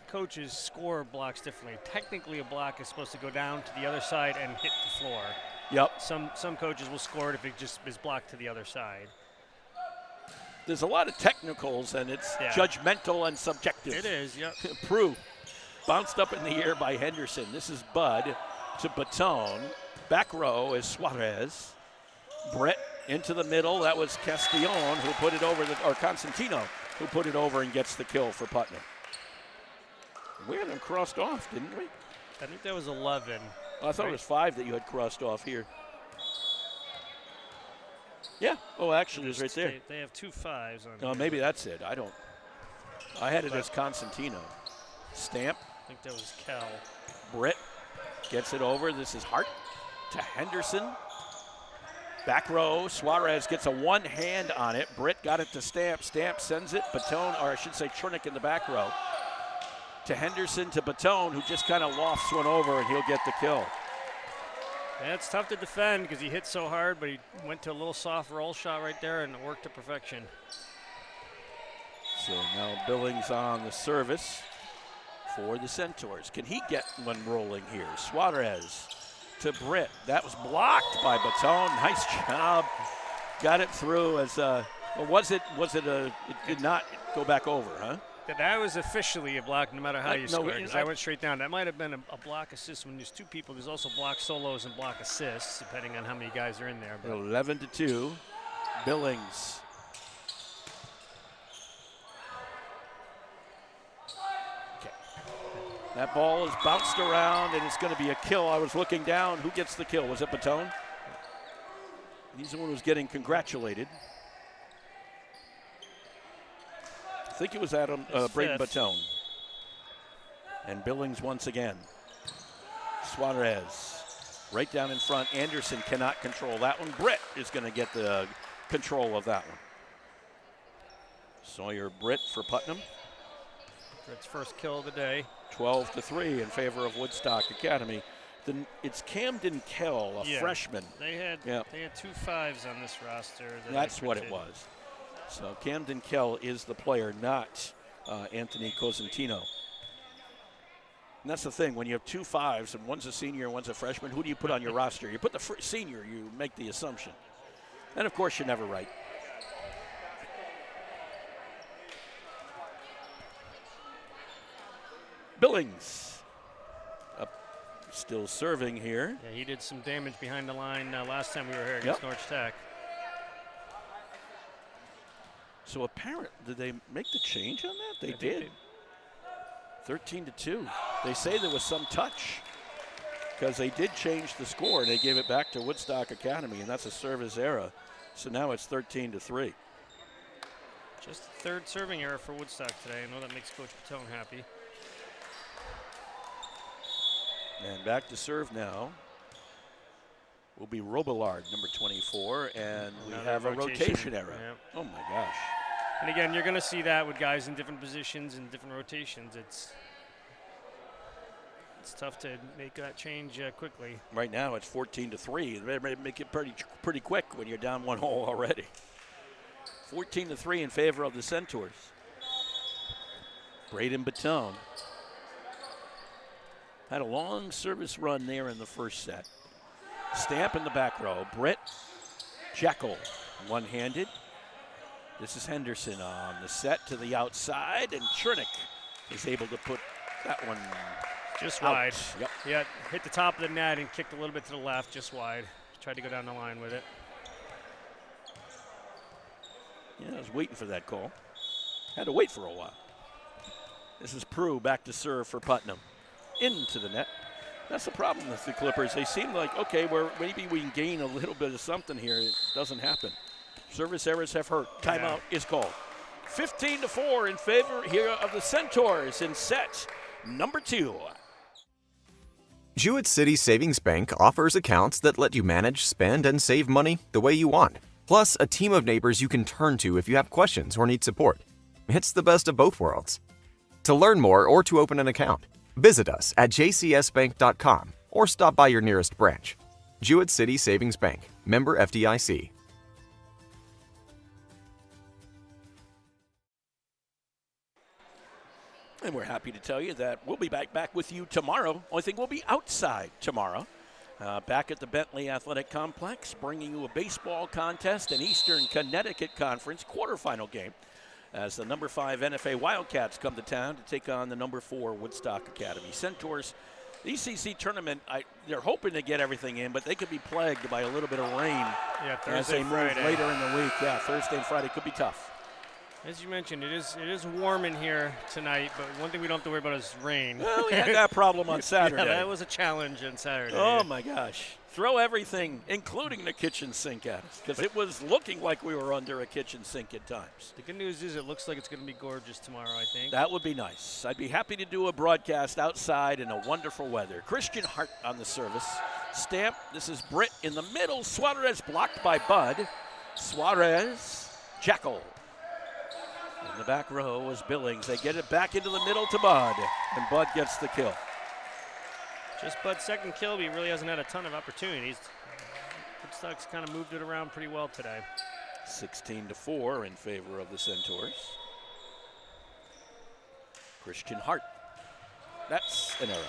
coaches score blocks differently. Technically, a block is supposed to go down to the other side and hit the floor. Yep. Some coaches will score it if it just is blocked to the other side. There's a lot of technicals, and it's judgmental and subjective. It is, yep. Prue bounced up in the air by Henderson. This is Bud to Baton. Back row is Suarez. Brett into the middle. That was Castillon who put it over, or Constantino who put it over and gets the kill for Putnam. We had them crossed off, didn't we? I think that was 11. Oh, I thought it was 5 that you had crossed off here. Yeah. Oh, actually, it was right there. They have 2 5s on. Oh, maybe that's it. I had it as Constantino. Stamp. I think that was Cal. Britt gets it over. This is Hart to Henderson. Back row, Suarez gets a one hand on it. Britt got it to Stamp. Stamp sends it. Baton, or I should say Chernick in the back row. To Henderson to Baton, who just kind of lofts one over, and he'll get the kill. Yeah, it's tough to defend because he hit so hard, but he went to a little soft roll shot right there, and it worked to perfection. So now Billings on the service for the Centaurs. Can he get one rolling here? Suarez to Britt. That was blocked by Baton. Nice job. Got it through as it did not go back over, huh? That was officially a block no matter how you score, because I went straight down. That might have been a block assist when there's 2 people. There's also block solos and block assists, depending on how many guys are in there. But 11-2, Billings. Okay. That ball is bounced around, and it's going to be a kill. I was looking down. Who gets the kill? Was it Baton? He's the one who's getting congratulated. I think it was Braden Baton. And Billings once again. Suarez right down in front. Anderson cannot control that one. Britt is going to get the control of that one. Sawyer Britt for Putnam. Britt's first kill of the day. 12-3 in favor of Woodstock Academy. Then it's Camden Kell, a freshman. They had 2 5s on this roster. That's what it was. So Camden Kell is the player, not Anthony Cosentino. And that's the thing, when you have 2 5s and one's a senior and one's a freshman, who do you put on your roster? You put the senior, you make the assumption. And of course, you're never right. Billings still serving here. Yeah, he did some damage behind the line last time we were here against Norwich Tech. So apparent, did they make the change on that? They did. 13-2. They say there was some touch because they did change the score and they gave it back to Woodstock Academy, and that's a service error. So now it's 13-3. Just the 3rd serving error for Woodstock today. I know that makes Coach Patone happy. And back to serve now will be Robillard, number 24, and we have a rotation error. Yep. Oh my gosh. And again, you're going to see that with guys in different positions and different rotations. It's tough to make that change quickly. Right now it's 14-3. They make it pretty quick when you're down 1 hole already. 14-3 in favor of the Centaurs. Braden Baton. Had a long service run there in the first set. Stamp in the back row. Britt, Jekyll, one-handed. This is Henderson on the set to the outside, and Chernick is able to put that one just out. wide. Yep. Yeah, hit the top of the net and kicked a little bit to the left, just wide. Tried to go down the line with it. Yeah, I was waiting for that call. Had to wait for a while. This is Prue back to serve for Putnam. Into the net. That's the problem with the Clippers. They seem like, okay, maybe we can gain a little bit of something here. It doesn't happen. Service errors have hurt. Timeout is called. 15-4 in favor here of the Centaurs in set number 2. Jewett City Savings Bank offers accounts that let you manage, spend, and save money the way you want. Plus, a team of neighbors you can turn to if you have questions or need support. It's the best of both worlds. To learn more or to open an account, visit us at jcsbank.com or stop by your nearest branch. Jewett City Savings Bank, member FDIC. And we're happy to tell you that we'll be back with you tomorrow. Only thing, we'll be outside tomorrow. Back at the Bentley Athletic Complex, bringing you a baseball contest and Eastern Connecticut Conference quarterfinal game as the number 5 NFA Wildcats come to town to take on the number 4 Woodstock Academy. Centaurs, the ECC tournament, they're hoping to get everything in, but they could be plagued by a little bit of rain as they move later in the week. Yeah, Thursday and Friday could be tough. As you mentioned, it is warm in here tonight, but one thing we don't have to worry about is rain. Well, we had that problem on Saturday. Yeah, that was a challenge on Saturday. Oh, my gosh. Throw everything, including the kitchen sink at us, because it was looking like we were under a kitchen sink at times. The good news is it looks like it's going to be gorgeous tomorrow, I think. That would be nice. I'd be happy to do a broadcast outside in a wonderful weather. Christian Hart on the service. Stamp, this is Britt in the middle. Suarez blocked by Bud. Suarez, Jekyll. In the back row was Billings. They get it back into the middle to Bud, and Bud gets the kill. Just Bud's second kill, but he really hasn't had a ton of opportunities. Woodstock's kind of moved it around pretty well today. 16-4 in favor of the Centaurs. Christian Hart. That's an error.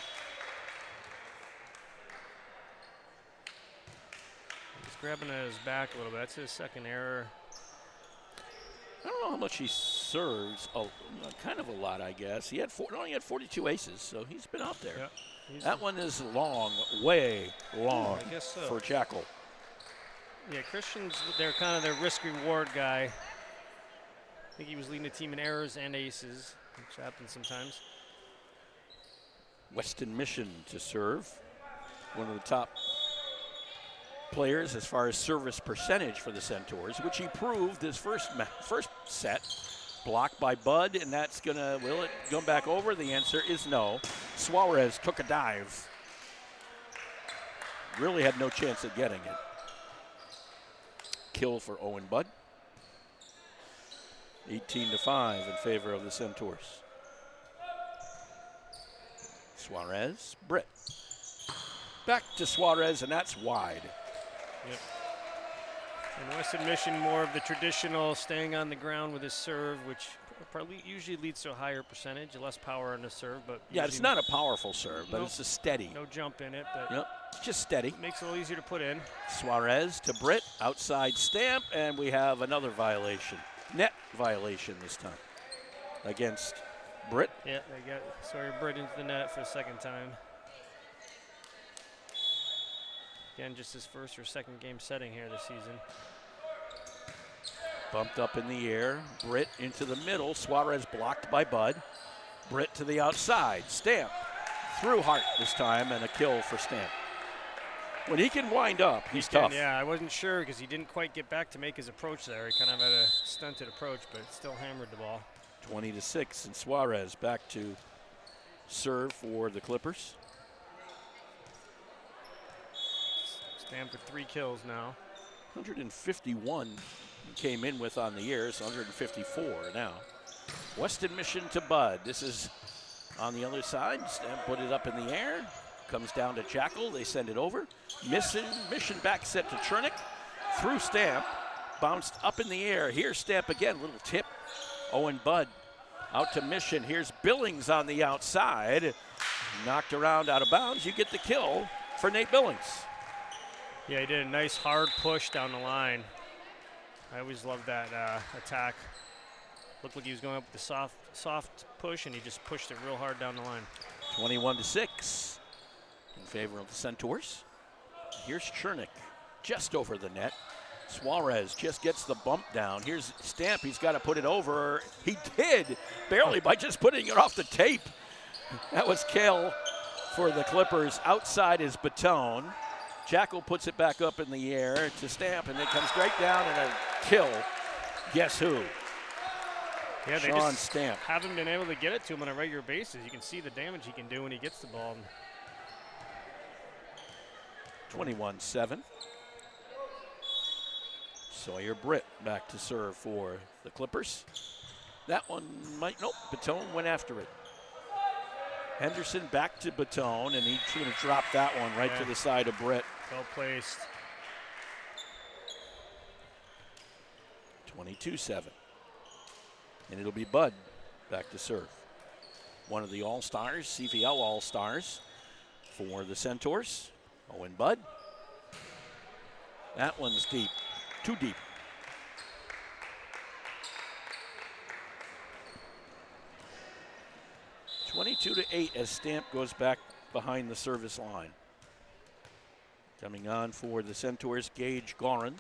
He's grabbing at his back a little bit. That's his second error. I don't know how much he serves. Kind of a lot, I guess. He only had 42 aces, so he's been out there. Yep. That one is long, way long I guess so. for Jekyll. Yeah, Christian's they're kind of their risk-reward guy. I think he was leading the team in errors and aces, which happens sometimes. Weston Mission to serve. One of the top players as far as service percentage for the Centaurs, which he proved his first set. Blocked by Bud, and that's gonna, will it go back over? The answer is no. Suarez took a dive. Really had no chance of getting it. Kill for Owen Bud. 18-5 in favor of the Centaurs. Suarez, Britt. Back to Suarez, and that's wide. Yep. And Weston Mission more of the traditional staying on the ground with his serve, which probably usually leads to a higher percentage, less power on the serve. But yeah, it's not a powerful serve, but it's a steady. No jump in it, but yep, just steady. Makes it a little easier to put in. Suarez to Britt, outside stamp, and we have another violation. Net violation this time against Britt. Yeah, they got Britt into the net for the second time. Again, just his first or second game setting here this season. Bumped up in the air. Britt into the middle. Suarez blocked by Bud. Britt to the outside. Stamp through Hart this time, and a kill for Stamp. When he can wind up, he's tough. Yeah, I wasn't sure because he didn't quite get back to make his approach there. He kind of had a stunted approach, but still hammered the ball. 20-6, and Suarez back to serve for the Clippers. Stamp with 3 kills now. 151 he came in with on the year, so 154 now. Weston Mission to Bud. This is on the other side. Stamp put it up in the air. Comes down to Jackal. They send it over. Mission back set to Chernick. Through Stamp. Bounced up in the air. Here's Stamp again. Little tip. Owen Bud out to Mission. Here's Billings on the outside. Knocked around out of bounds. You get the kill for Nate Billings. Yeah, he did a nice hard push down the line. I always love that attack. Looked like he was going up with the soft push, and he just pushed it real hard down the line. 21-6 in favor of the Centaurs. Here's Chernick just over the net. Suarez just gets the bump down. Here's Stamp. He's got to put it over. He did, barely by just putting it off the tape. That was Kale for the Clippers. Outside is Batone. Jackal puts it back up in the air to Stamp, and it comes straight down and a kill. Guess who? Yeah, they Sean just Stamp. haven't been able to get it to him on a regular basis. You can see the damage he can do when he gets the ball. 21-7. Sawyer Britt back to serve for the Clippers. That one might, nope, Batone went after it. Henderson back to Batone, and he's going to drop that one right to the side of Britt. Well placed. 22-7. And it'll be Bud back to serve. One of the All-Stars, CVL All-Stars for the Centaurs. Owen Bud. That one's deep, too deep. (22-8) as Stamp goes back behind the service line. Coming on for the Centaurs, Gage Gorin.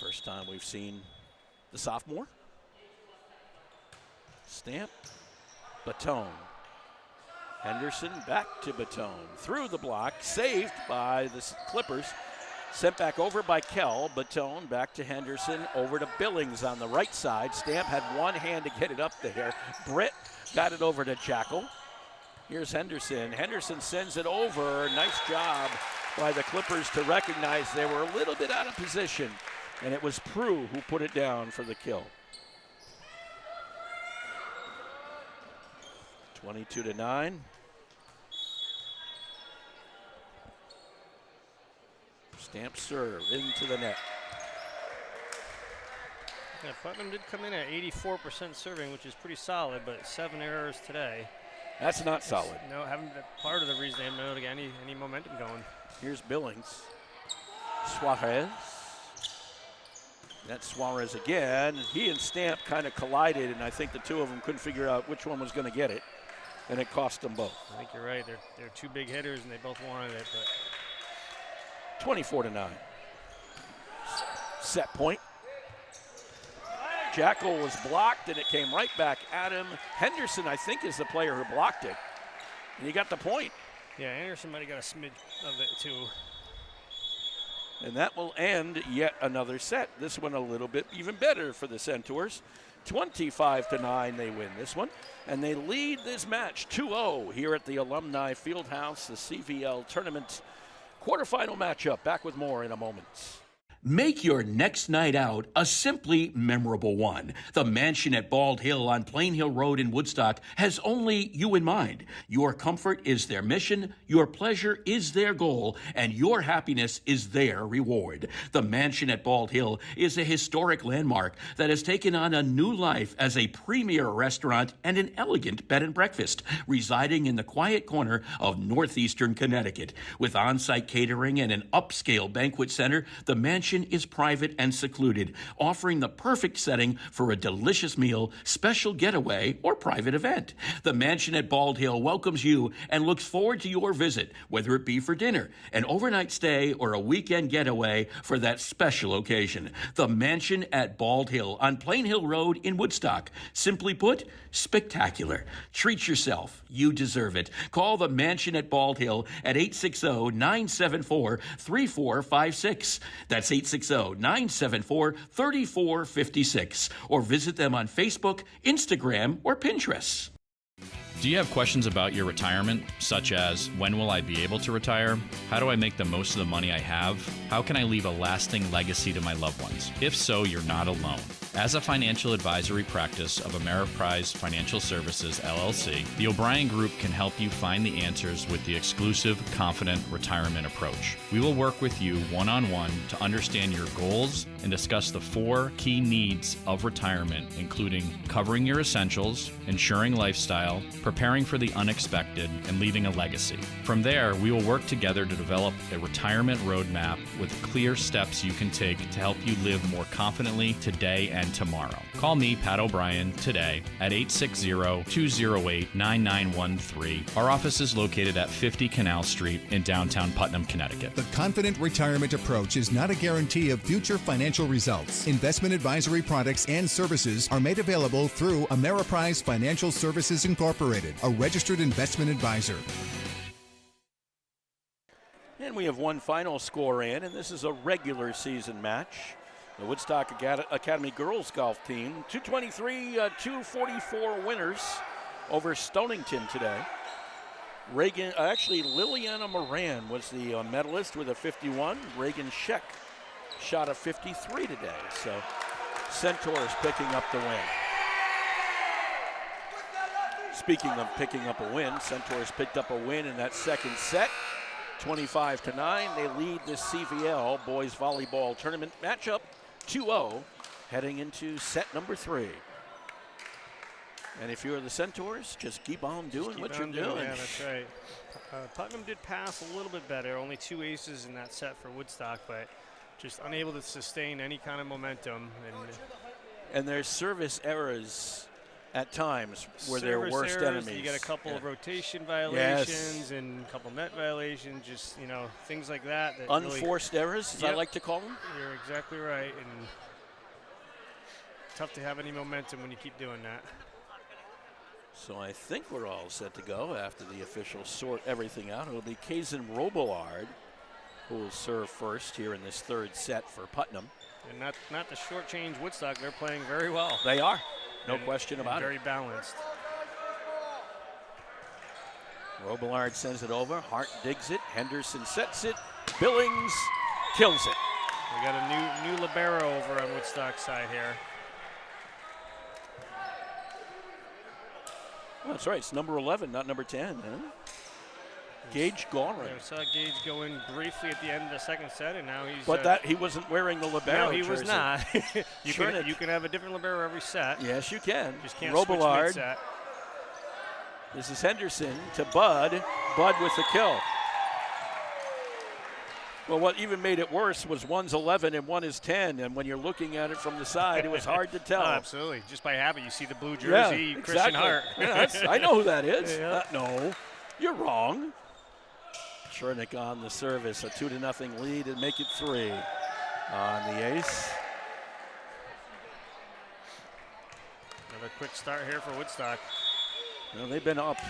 First time we've seen the sophomore. Stamp, Batone. Henderson back to Batone. Through the block, saved by the Clippers. Sent back over by Kell. Batone back to Henderson, over to Billings on the right side. Stamp had one hand to get it up there. Britt got it over to Jackal. Here's Henderson. Henderson sends it over. Nice job by the Clippers to recognize they were a little bit out of position. And it was Prue who put it down for the kill. 22-9. Stamp serve into the net. Yeah, Putnam did come in at 84% serving, which is pretty solid, but 7 errors today. That's not solid. No, haven't been part of the reason they haven't been able to get any momentum going. Here's Billings. Suarez. That's Suarez again. He and Stamp kind of collided, and I think the two of them couldn't figure out which one was going to get it, and it cost them both. I think you're right. They're two big hitters, and they both wanted it, but 24-9. Set point. Jackal was blocked, and it came right back at him. Henderson, I think, is the player who blocked it. And he got the point. Yeah, Anderson might have got a smidge of it, too. And that will end yet another set. This one a little bit even better for the Centaurs. 25-9, they win this one. And they lead this match 2-0 here at the Alumni Fieldhouse, the CVL Tournament quarterfinal matchup. Back with more in a moment. Make your next night out a simply memorable one. The Mansion at Bald Hill on Plain Hill Road in Woodstock has only you in mind. Your comfort is their mission, your pleasure is their goal, and your happiness is their reward. The Mansion at Bald Hill is a historic landmark that has taken on a new life as a premier restaurant and an elegant bed and breakfast, residing in the quiet corner of northeastern Connecticut. With on-site catering and an upscale banquet center, the Mansion is private and secluded, offering the perfect setting for a delicious meal, special getaway, or private event. The Mansion at Bald Hill welcomes you and looks forward to your visit, whether it be for dinner, an overnight stay, or a weekend getaway for that special occasion. The Mansion at Bald Hill on Plain Hill Road in Woodstock. Simply put, spectacular. Treat yourself. You deserve it. Call the Mansion at Bald Hill at 860-974-3456. That's 860-974-3456. Or visit them on Facebook, Instagram, or Pinterest. Do you have questions about your retirement, such as when will I be able to retire? How do I make the most of the money I have? How can I leave a lasting legacy to my loved ones? If so, you're not alone. As a financial advisory practice of Ameriprise Financial Services, LLC, the O'Brien Group can help you find the answers with the exclusive, confident retirement approach. We will work with you one-on-one to understand your goals and discuss the 4 key needs of retirement, including covering your essentials, ensuring lifestyle, preparing for the unexpected, and leaving a legacy. From there, we will work together to develop a retirement roadmap with clear steps you can take to help you live more confidently today and tomorrow. Call me, Pat O'Brien, today at 860-208-9913. Our office is located at 50 Canal Street in downtown Putnam, Connecticut. The confident retirement approach is not a guarantee of future financial results. Investment advisory products and services are made available through Ameriprise Financial Services Incorporated, a registered investment advisor. And we have one final score in, and this is a regular season match. The Woodstock Academy girls golf team, 223-244 winners over Stonington today. Liliana Moran was the medalist with a 51. Reagan Scheck shot a 53 today. So Centaurs picking up the win. Speaking of picking up a win, Centaurs picked up a win in that second set. 25-9, they lead the CVL boys volleyball tournament matchup 2-0 heading into set number 3. And if you're the Centaurs, just keep on doing what you're doing. Yeah, that's right. Putnam did pass a little bit better, only 2 aces in that set for Woodstock, but just unable to sustain any kind of momentum. And there's service errors at times where they're worst enemies. You get a couple of rotation violations and a couple net violations, just, things like that. Unforced errors, as I like to call them. You're exactly right. And tough to have any momentum when you keep doing that. So I think we're all set to go after the officials sort everything out. It'll be Kazan Robillard who will serve first here in this third set for Putnam. And not to shortchange Woodstock, they're playing very well. They are. No question about very balanced. Robillard sends it over. Hart digs it. Henderson sets it. Billings kills it. We got a new libero over on Woodstock's side here. Well, that's right. It's number 11, not number 10. Huh? Gage Gorin. Yeah, we saw Gage go in briefly at the end of the second set, and now he's. But he wasn't wearing the libero. No, he jersey. was not. you can have a different libero every set. Yes, you can. Just can't Robillard. switch mid-set. This is Henderson to Bud. Bud with the kill. Well, what even made it worse was one's 11 and one is 10, and when you're looking at it from the side, it was hard to tell. Oh, absolutely. Just by habit, you see the blue jersey, yeah, Christian Hart. Yeah, I know who that is. Yeah. No, you're wrong. Chernick on the service, a 2-0 lead, and make it 3 on the ace. Another quick start here for Woodstock. Well, they've been up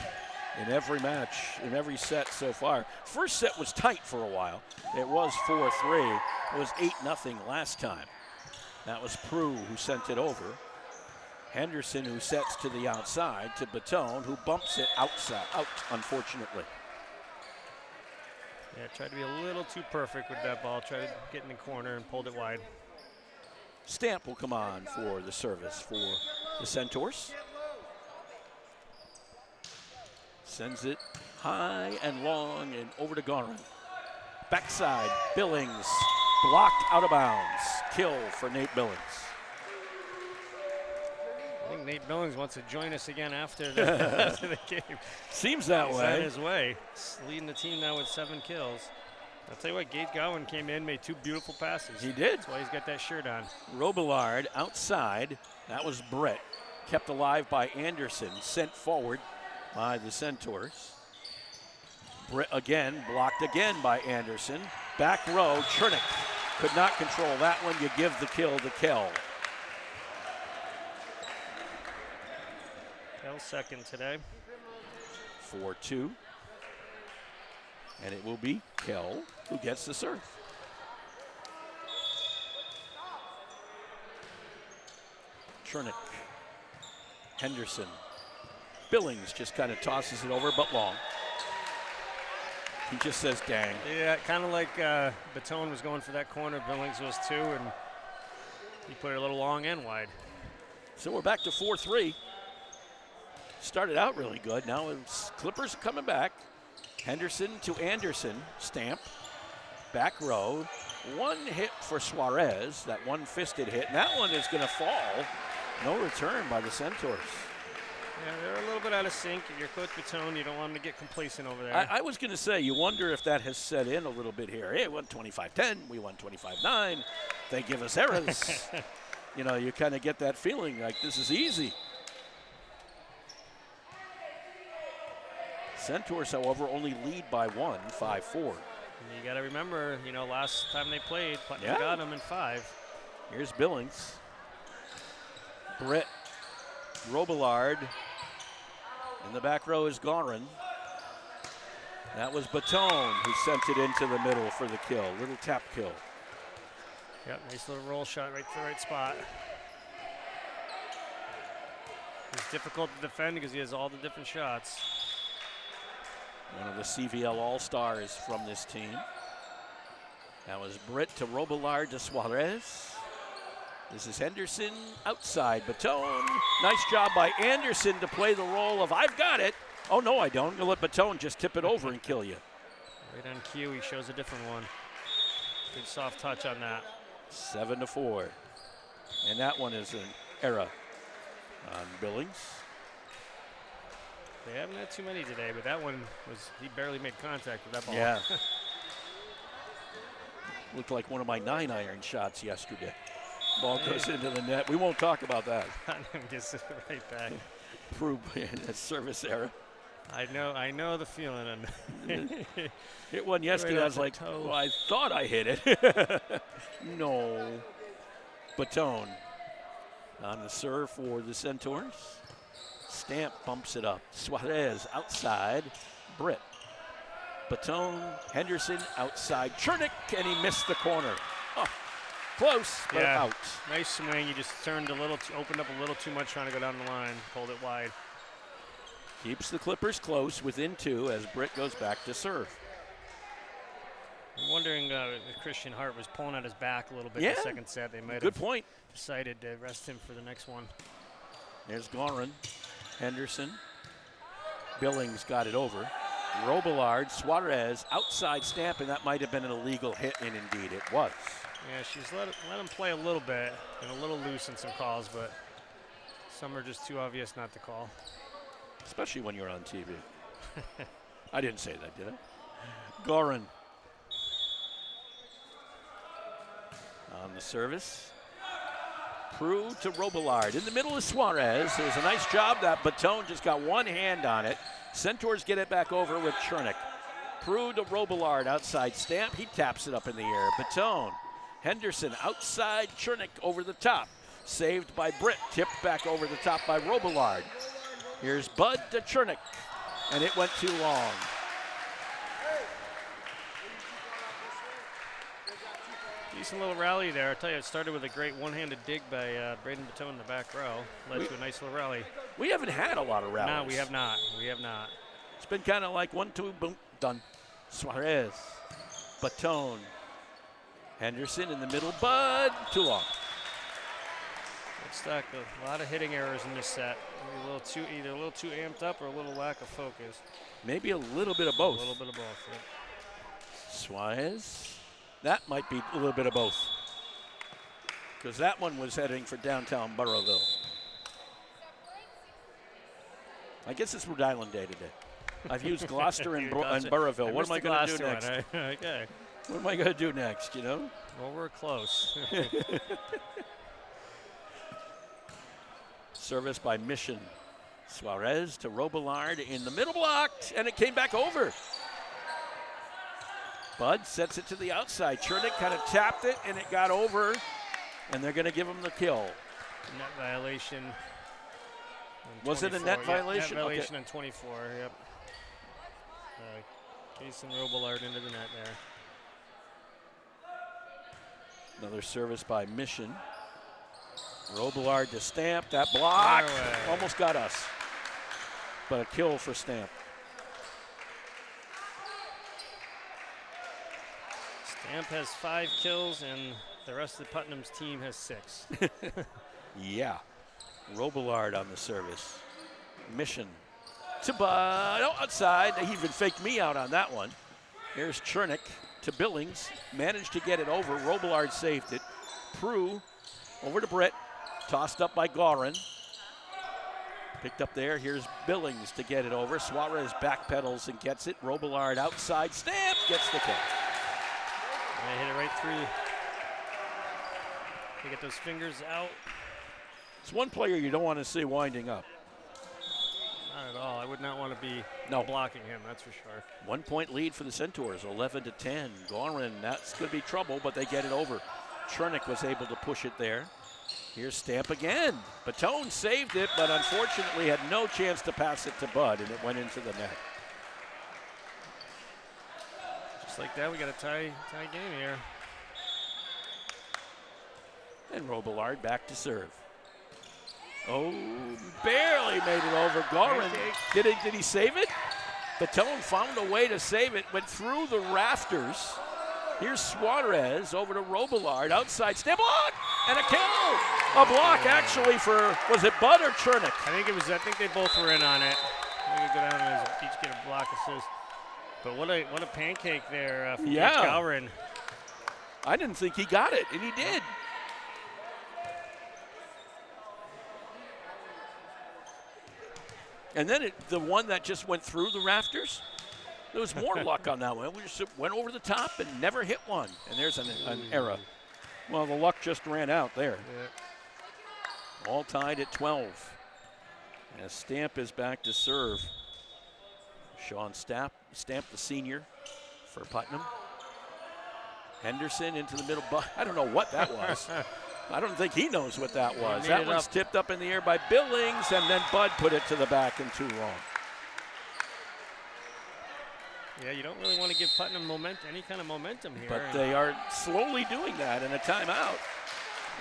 in every match, in every set so far. First set was tight for a while. It was 4-3. It was 8-0 last time. That was Prue who sent it over. Henderson who sets to the outside to Batone who bumps it out, unfortunately. Yeah, tried to be a little too perfect with that ball. Tried to get in the corner and pulled it wide. Stamp will come on for the service for the Centaurs. Sends it high and long and over to Gorin. Backside, Billings, blocked out of bounds. Kill for Nate Billings. I think Nate Billings wants to join us again after the game. Seems that He's way. on his way. He's leading the team now with 7 kills. I'll tell you what, Gage Gowan came in, made 2 beautiful passes. He did. That's why he's got that shirt on. Robillard outside. That was Brett. Kept alive by Anderson. Sent forward by the Centaurs. Brett again, blocked again by Anderson. Back row, Chernick could not control that one. You give the kill to Kell. Kell second today. 4-2. And it will be Kell who gets the serve. Chernick. Henderson. Billings just kind of tosses it over, but long. He just says, dang. Yeah, kind of like Batone was going for that corner. Billings was too, and He put it a little long and wide. So we're back to 4-3. Started out really good. Now it's Clippers coming back. Henderson to Anderson. Stamp. Back row. One hit for Suarez. That one-fisted hit. And that one is going to fall. No return by the Centaurs. Yeah, they're a little bit out of sync. Your Coach Baton, you don't want them to get complacent over there. I was going to say, you wonder if that has set in a little bit here. Hey, we won 25-10. We won 25-9. They give us errors. You know, you kind of get that feeling like this is easy. Centaurs, however, only lead by 1, 5-4. You got to remember, you know, last time they played, Putnam got them in 5. Here's Billings. Britt. Robillard. In the back row is Gorin. That was Baton who sent it into the middle for the kill. Little tap kill. Yep, nice little roll shot right to the right spot. It's difficult to defend because he has all the different shots. One of the CVL All-Stars from this team. That was Britt to Robillard to Suarez. This is Henderson outside. Baton. Nice job by Anderson to play the role of I've got it. Oh, no, I don't. I'm going to let Baton just tip it over and kill you. Right on cue, he shows a different one. Good soft touch on that. 7-4. And that one is an error on Billings. They haven't had too many today, but that one was, he barely made contact with that ball. Yeah. Looked like one of my 9-iron shots yesterday. Ball goes into the net. We won't talk about that. Gets it right back. Prove a service error. I know the feeling. Hit one yesterday. Right I was like, well, I thought I hit it. No. Baton on the serve for the Centaurs. Stamp bumps it up. Suarez outside. Britt. Baton. Henderson outside. Chernick, and he missed the corner. Oh, close, but out. Nice swing. You just turned a little, opened up a little too much trying to go down the line. Pulled it wide. Keeps the Clippers close within 2 as Britt goes back to serve. I'm wondering if Christian Hart was pulling at his back a little bit in the second set. They might have decided to rest him for the next one. There's Gorin. Henderson. Billings got it over. Robillard, Suarez, outside Stamp, and that might have been an illegal hit, and indeed it was. Yeah, she's let him play a little bit and a little loose in some calls, but some are just too obvious not to call. Especially when you're on TV. I didn't say that, did I? Gorin. On the service. Prue to Robillard. In the middle is Suarez. There's a nice job. That Baton just got one hand on it. Centaurs get it back over with Chernick. Prue to Robillard outside Stamp. He taps it up in the air. Baton. Henderson outside Chernick over the top. Saved by Britt. Tipped back over the top by Robillard. Here's Bud to Chernick. And it went too long. Decent little rally there. I tell you, it started with a great one-handed dig by Braden Baton in the back row. Led to a nice little rally. We haven't had a lot of rallies. No, we have not. We have not. It's been kind of like 1-2, boom, done. Suarez, Baton, Henderson in the middle. Bud, too long. Woodstock, a lot of hitting errors in this set. Either a little too amped up or a little lack of focus. Maybe a little bit of both. A little bit of both, yeah. Suarez. That might be a little bit of both. Because that one was heading for downtown Burrowville. I guess it's Rhode Island Day today. I've used Gloucester and Burrowville. What am I going to do next? Okay. What am I going to do next, you know? Well, we're close. Service by Mission. Suarez to Robillard in the middle blocked, and it came back over. Bud sets it to the outside. Chernick kind of tapped it, and it got over, and they're going to give him the kill. Net violation. Was it a net violation? Net violation on 24, yep. Jason Robillard into the net there. Another service by Mission. Robillard to Stamp. That block almost got us, but a kill for Stamp. Stamp has 5 kills and The rest of Putnam's team has 6. Yeah. Robillard on the service. Mission to Bud. Oh, outside. He even faked me out on that one. Here's Chernick to Billings. Managed to get it over. Robillard saved it. Prue over to Britt. Tossed up by Gorin. Picked up there. Here's Billings to get it over. Suarez backpedals and gets it. Robillard outside. Stamp gets the kick. They hit it right through. They get those fingers out. It's one player you don't want to see winding up. Not at all. I would not want to be blocking him, that's for sure. 1 point lead for the Centaurs, 11-10. Gorin, that's going to be trouble, but they get it over. Chernick was able to push it there. Here's Stamp again. Batone saved it, but unfortunately had no chance to pass it to Bud, and it went into the net. Just like that, we got a tie game here. And Robillard back to serve. Oh, barely made it over. Gorin, did he save it? Batone found a way to save it, went through the rafters. Here's Suarez over to Robillard, outside step block, and a kill. A block actually for, was it Bud or Chernick? I think they both were in on it. I think they go down and each get a block assist. But what a pancake there from Gowron. I didn't think he got it, and he did. And then the one that just went through the rafters, there was more luck on that one. We just went over the top and never hit one. And there's an error. Well, the luck just ran out there. Yeah. All tied at 12. As Stamp is back to serve. Sean Stamp, the senior for Putnam. Henderson into the middle. I don't know what that was. I don't think he knows what that was. That one's tipped up in the air by Billings, and then Bud put it to the back and too long. Yeah, you don't really want to give Putnam any kind of momentum here. But they are slowly doing that, and a timeout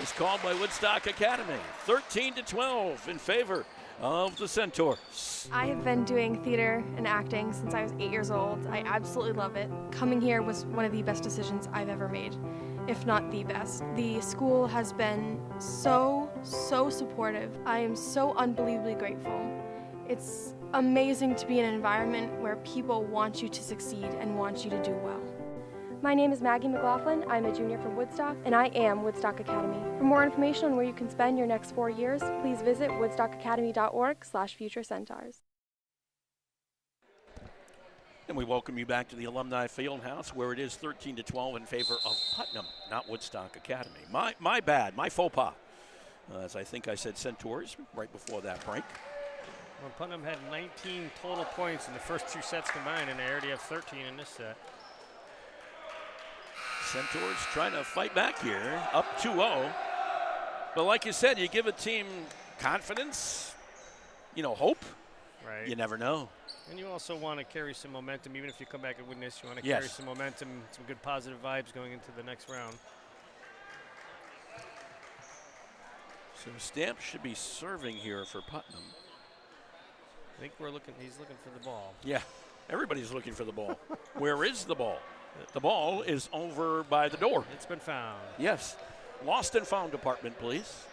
is called by Woodstock Academy. 13-12 in favor of the Centaurs. I have been doing theater and acting since I was 8 years old. I absolutely love it. Coming here was one of the best decisions I've ever made, if not the best. The school has been so supportive. I am so unbelievably grateful. It's amazing to be in an environment where people want you to succeed and want you to do well. My name is Maggie McLaughlin. I'm a junior from Woodstock, and I am Woodstock Academy. For more information on where you can spend your next 4 years, please visit woodstockacademy.org/futurecentaurs. And we welcome you back to the Alumni Fieldhouse, where it is 13-12 in favor of Putnam, not Woodstock Academy. My bad, my faux pas. As I think I said Centaurs right before that break. Well, Putnam had 19 total points in the first 2 sets combined, and they already have 13 in this set. Centaurs trying to fight back here, up 2-0. But like you said, you give a team confidence, hope. Right. You never know. And you also want to carry some momentum, even if you come back and win this, you want to carry some momentum, some good positive vibes going into the next round. So Stamp should be serving here for Putnam. I think he's looking for the ball. Yeah, everybody's looking for the ball. Where is the ball? The ball is over by the door. It's been found. Yes. Lost and found department, please.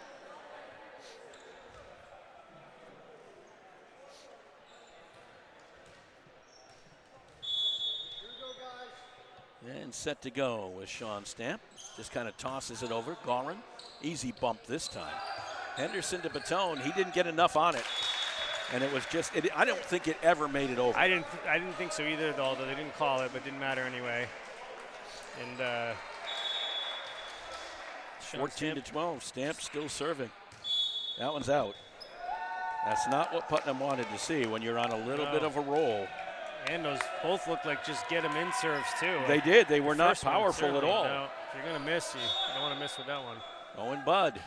And set to go with Sean Stamp. Just kind of tosses it over. Gorin, easy bump this time. Henderson to Batone. He didn't get enough on it. And it was just, I don't think it ever made it over. I didn't think so either, although they didn't call it, but it didn't matter anyway. And 14-12, Stamp still serving. That one's out. That's not what Putnam wanted to see when you're on a little bit of a roll. And those both look like just get them in serves too. They did. They were not powerful at all. No, if you're going to miss, you don't want to miss with that one. Owen Bud.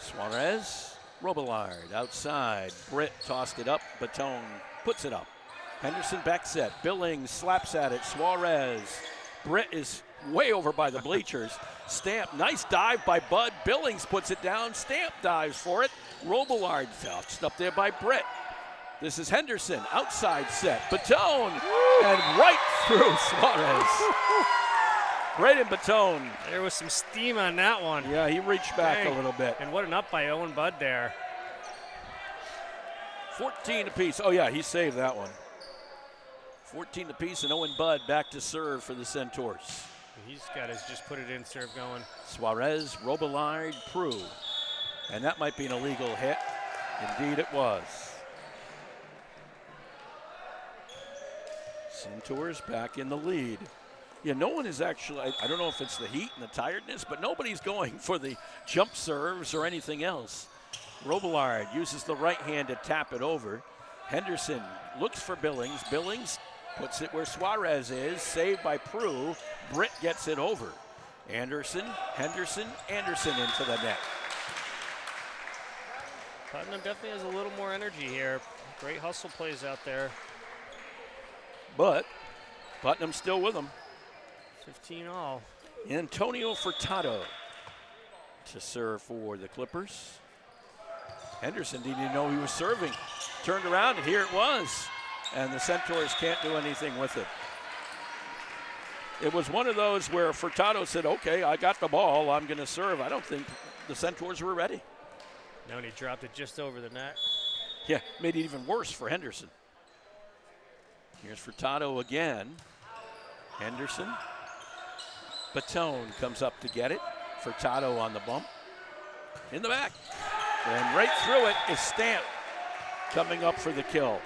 Suarez. Robillard outside. Britt tossed it up. Batone puts it up. Henderson back set. Billings slaps at it. Suarez. Britt is way over by the bleachers. Stamp, nice dive by Bud. Billings puts it down. Stamp dives for it. Robillard touched up there by Britt. This is Henderson, outside set. Batone, and right through Suarez. Braden Batone. There was some steam on that one. Yeah, he reached back a little bit. And what an up by Owen Budd there. 14 apiece. Oh, yeah, he saved that one. 14 apiece, and Owen Budd back to serve for the Centaurs. He's got his just put it in serve going. Suarez, Robillard, Prue. And that might be an illegal hit. Indeed it was. Centaurs back in the lead. Yeah, no one is actually, I don't know if it's the heat and the tiredness, but nobody's going for the jump serves or anything else. Robillard uses the right hand to tap it over. Henderson looks for Billings. Billings puts it where Suarez is, saved by Prue. Britt gets it over. Anderson, Henderson, Anderson into the net. Putnam definitely has a little more energy here. Great hustle plays out there. But Putnam's still with them. 15 all. Antonio Furtado to serve for the Clippers. Henderson didn't even know he was serving. Turned around, and here it was. And the Centaurs can't do anything with it. It was one of those where Furtado said, okay, I got the ball, I'm going to serve. I don't think the Centaurs were ready. No, and he dropped it just over the net. Yeah, made it even worse for Henderson. Here's Furtado again. Henderson. Batone comes up to get it. Furtado on the bump. In the back. And right through it is Stamp coming up for the kill.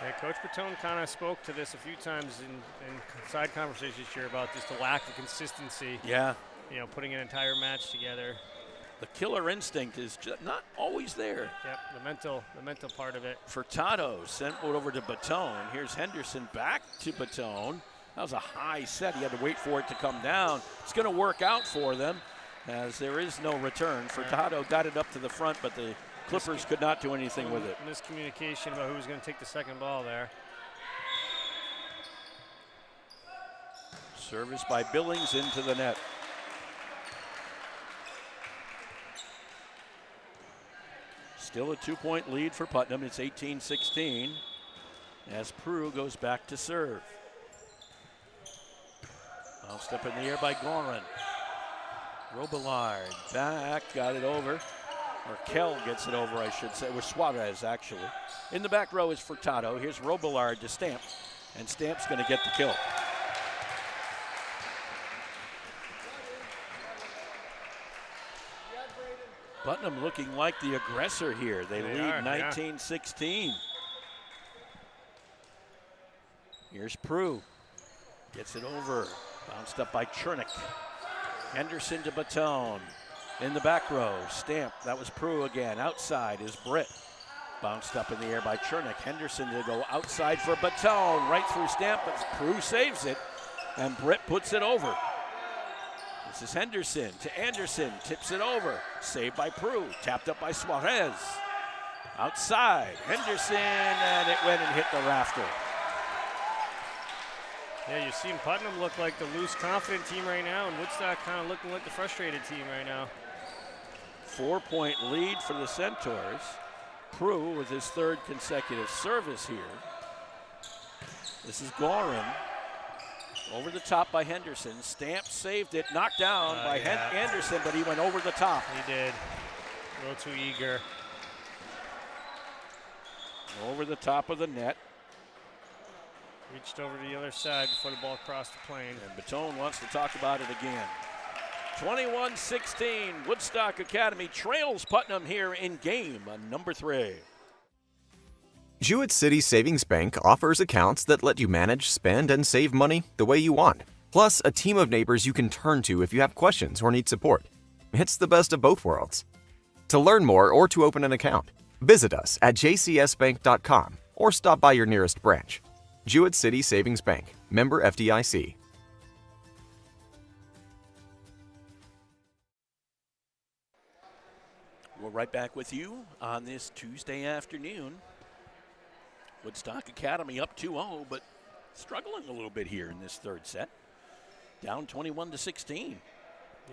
Yeah, Coach Batone kind of spoke to this a few times in side conversations this year about just the lack of consistency. Yeah. You know, putting an entire match together. The killer instinct is just not always there. Yep, the mental part of it. Furtado sent it over to Batone. Here's Henderson back to Batone. That was a high set. He had to wait for it to come down. It's going to work out for them as there is no return. Furtado got it up to the front, but the Clippers could not do anything with it. Miscommunication about who was going to take the second ball there. Service by Billings into the net. Still a 2-point lead for Putnam. It's 18-16 as Prue goes back to serve. Bounced up in the air by Gorin. Robillard back, got it over. Or Kell gets it over, I should say. It was Suarez, actually. In the back row is Furtado. Here's Robillard to Stamp. And Stamp's going to get the kill. Putnam looking like the aggressor here. They lead 19-16. Here's Prue. Gets it over. Bounced up by Chernick. Henderson to Batone. In the back row, Stamp. That was Prue again. Outside is Britt. Bounced up in the air by Chernick. Henderson to go outside for Batone. Right through Stamp, but Prue saves it. And Britt puts it over. This is Henderson to Anderson. Tips it over. Saved by Prue. Tapped up by Suarez. Outside. Henderson, and it went and hit the rafter. Yeah, you're seeing Putnam look like the loose, confident team right now, and Woodstock kind of looking like the frustrated team right now. 4-point lead for the Centaurs. Prue with his third consecutive service here. This is Gorin. Over the top by Henderson. Stamp saved it, knocked down by Anderson, but he went over the top. He did. A little too eager. Over the top of the net. Reached over to the other side before the ball crossed the plane. And Batone wants to talk about it again. 21-16, Woodstock Academy trails Putnam here in game number 3. Jewett City Savings Bank offers accounts that let you manage, spend, and save money the way you want. Plus, a team of neighbors you can turn to if you have questions or need support. It's the best of both worlds. To learn more or to open an account, visit us at jcsbank.com or stop by your nearest branch. Jewett City Savings Bank, member FDIC. We're right back with you on this Tuesday afternoon. Woodstock Academy up 2-0, but struggling a little bit here in this third set. Down 21-16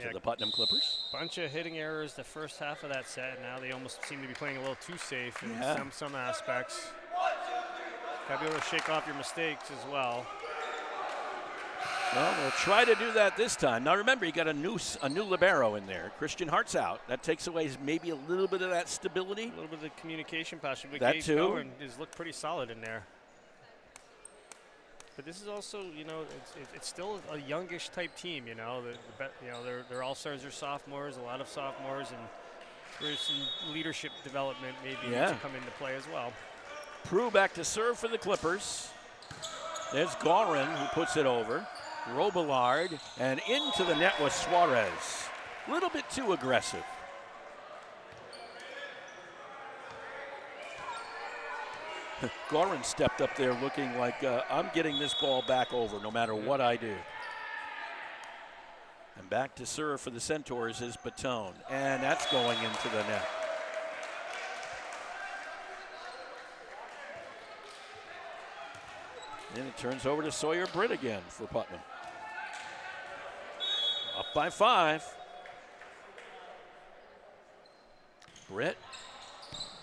to the Putnam Clippers. Bunch of hitting errors the first half of that set. Now they almost seem to be playing a little too safe in some aspects. Got to be able to shake off your mistakes as well. Well, we'll try to do that this time. Now remember, you got a new libero in there. Christian Hart's out. That takes away maybe a little bit of that stability. A little bit of the communication possibly. That Gage too. Cohen has looked pretty solid in there. But this is also, it's still a youngish type team. Their all-stars are sophomores, a lot of sophomores, and there's some leadership development maybe to come into play as well. Prue back to serve for the Clippers. There's Gorin who puts it over. Robillard, and into the net was Suarez. A little bit too aggressive. Gorin stepped up there looking like, I'm getting this ball back over no matter what I do. And back to serve for the Centaurs is Batone, and that's going into the net. And it turns over to Sawyer Britt again for Putnam. Up by 5. Britt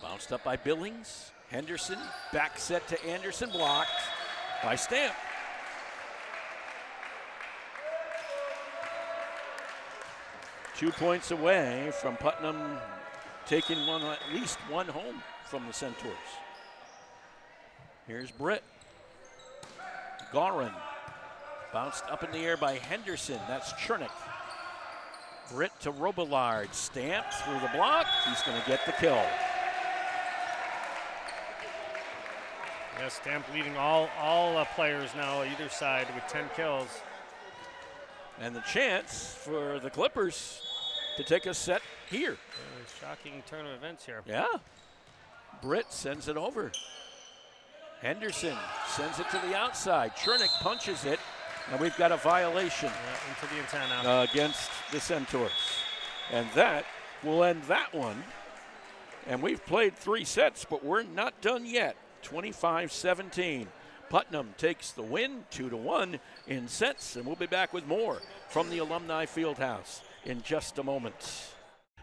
bounced up by Billings. Henderson, back set to Anderson, blocked by Stamp. Two points away from Putnam taking at least one home from the Centaurs. Here's Britt. Gorin bounced up in the air by Henderson. That's Chernick. Britt to Robillard. Stamp through the block. He's going to get the kill. Yeah, Stamp leading all players now either side with 10 kills. And the chance for the Clippers to take a set here. Shocking turn of events here. Yeah. Britt sends it over. Henderson sends it to the outside. Chernick punches it, and we've got a violation into the antenna against the Centaurs. And that will end that one. And we've played 3 sets, but we're not done yet. 25-17. Putnam takes the win, 2-1 in sets, and we'll be back with more from the Alumni Fieldhouse in just a moment.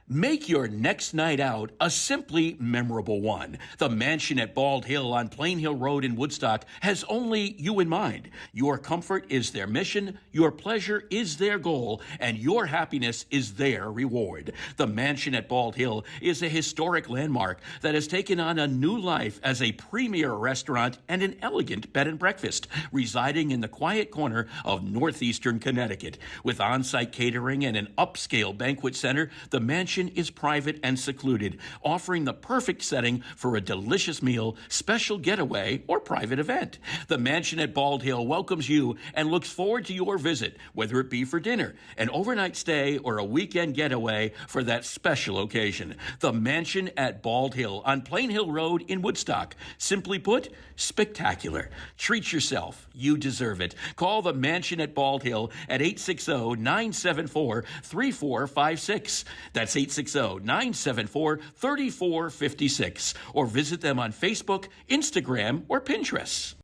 Make your next night out a simply memorable one. The mansion at Bald Hill on Plain Hill Road in Woodstock has only you in mind. Your comfort is their mission, your pleasure is their goal, and your happiness is their reward. The mansion at Bald Hill is a historic landmark that has taken on a new life as a premier restaurant and an elegant bed and breakfast, residing in the quiet corner of northeastern Connecticut. With on-site catering and an upscale banquet center, the mansion is private and secluded, offering the perfect setting for a delicious meal, special getaway, or private event. The Mansion at Bald Hill welcomes you and looks forward to your visit, whether it be for dinner, an overnight stay, or a weekend getaway for that special occasion. The Mansion at Bald Hill on Plain Hill Road in Woodstock. Simply put, spectacular. Treat yourself. You deserve it. Call the Mansion at Bald Hill at 860-974-3456. That's 860-974-3456. Or visit them on Facebook, Instagram, or Pinterest.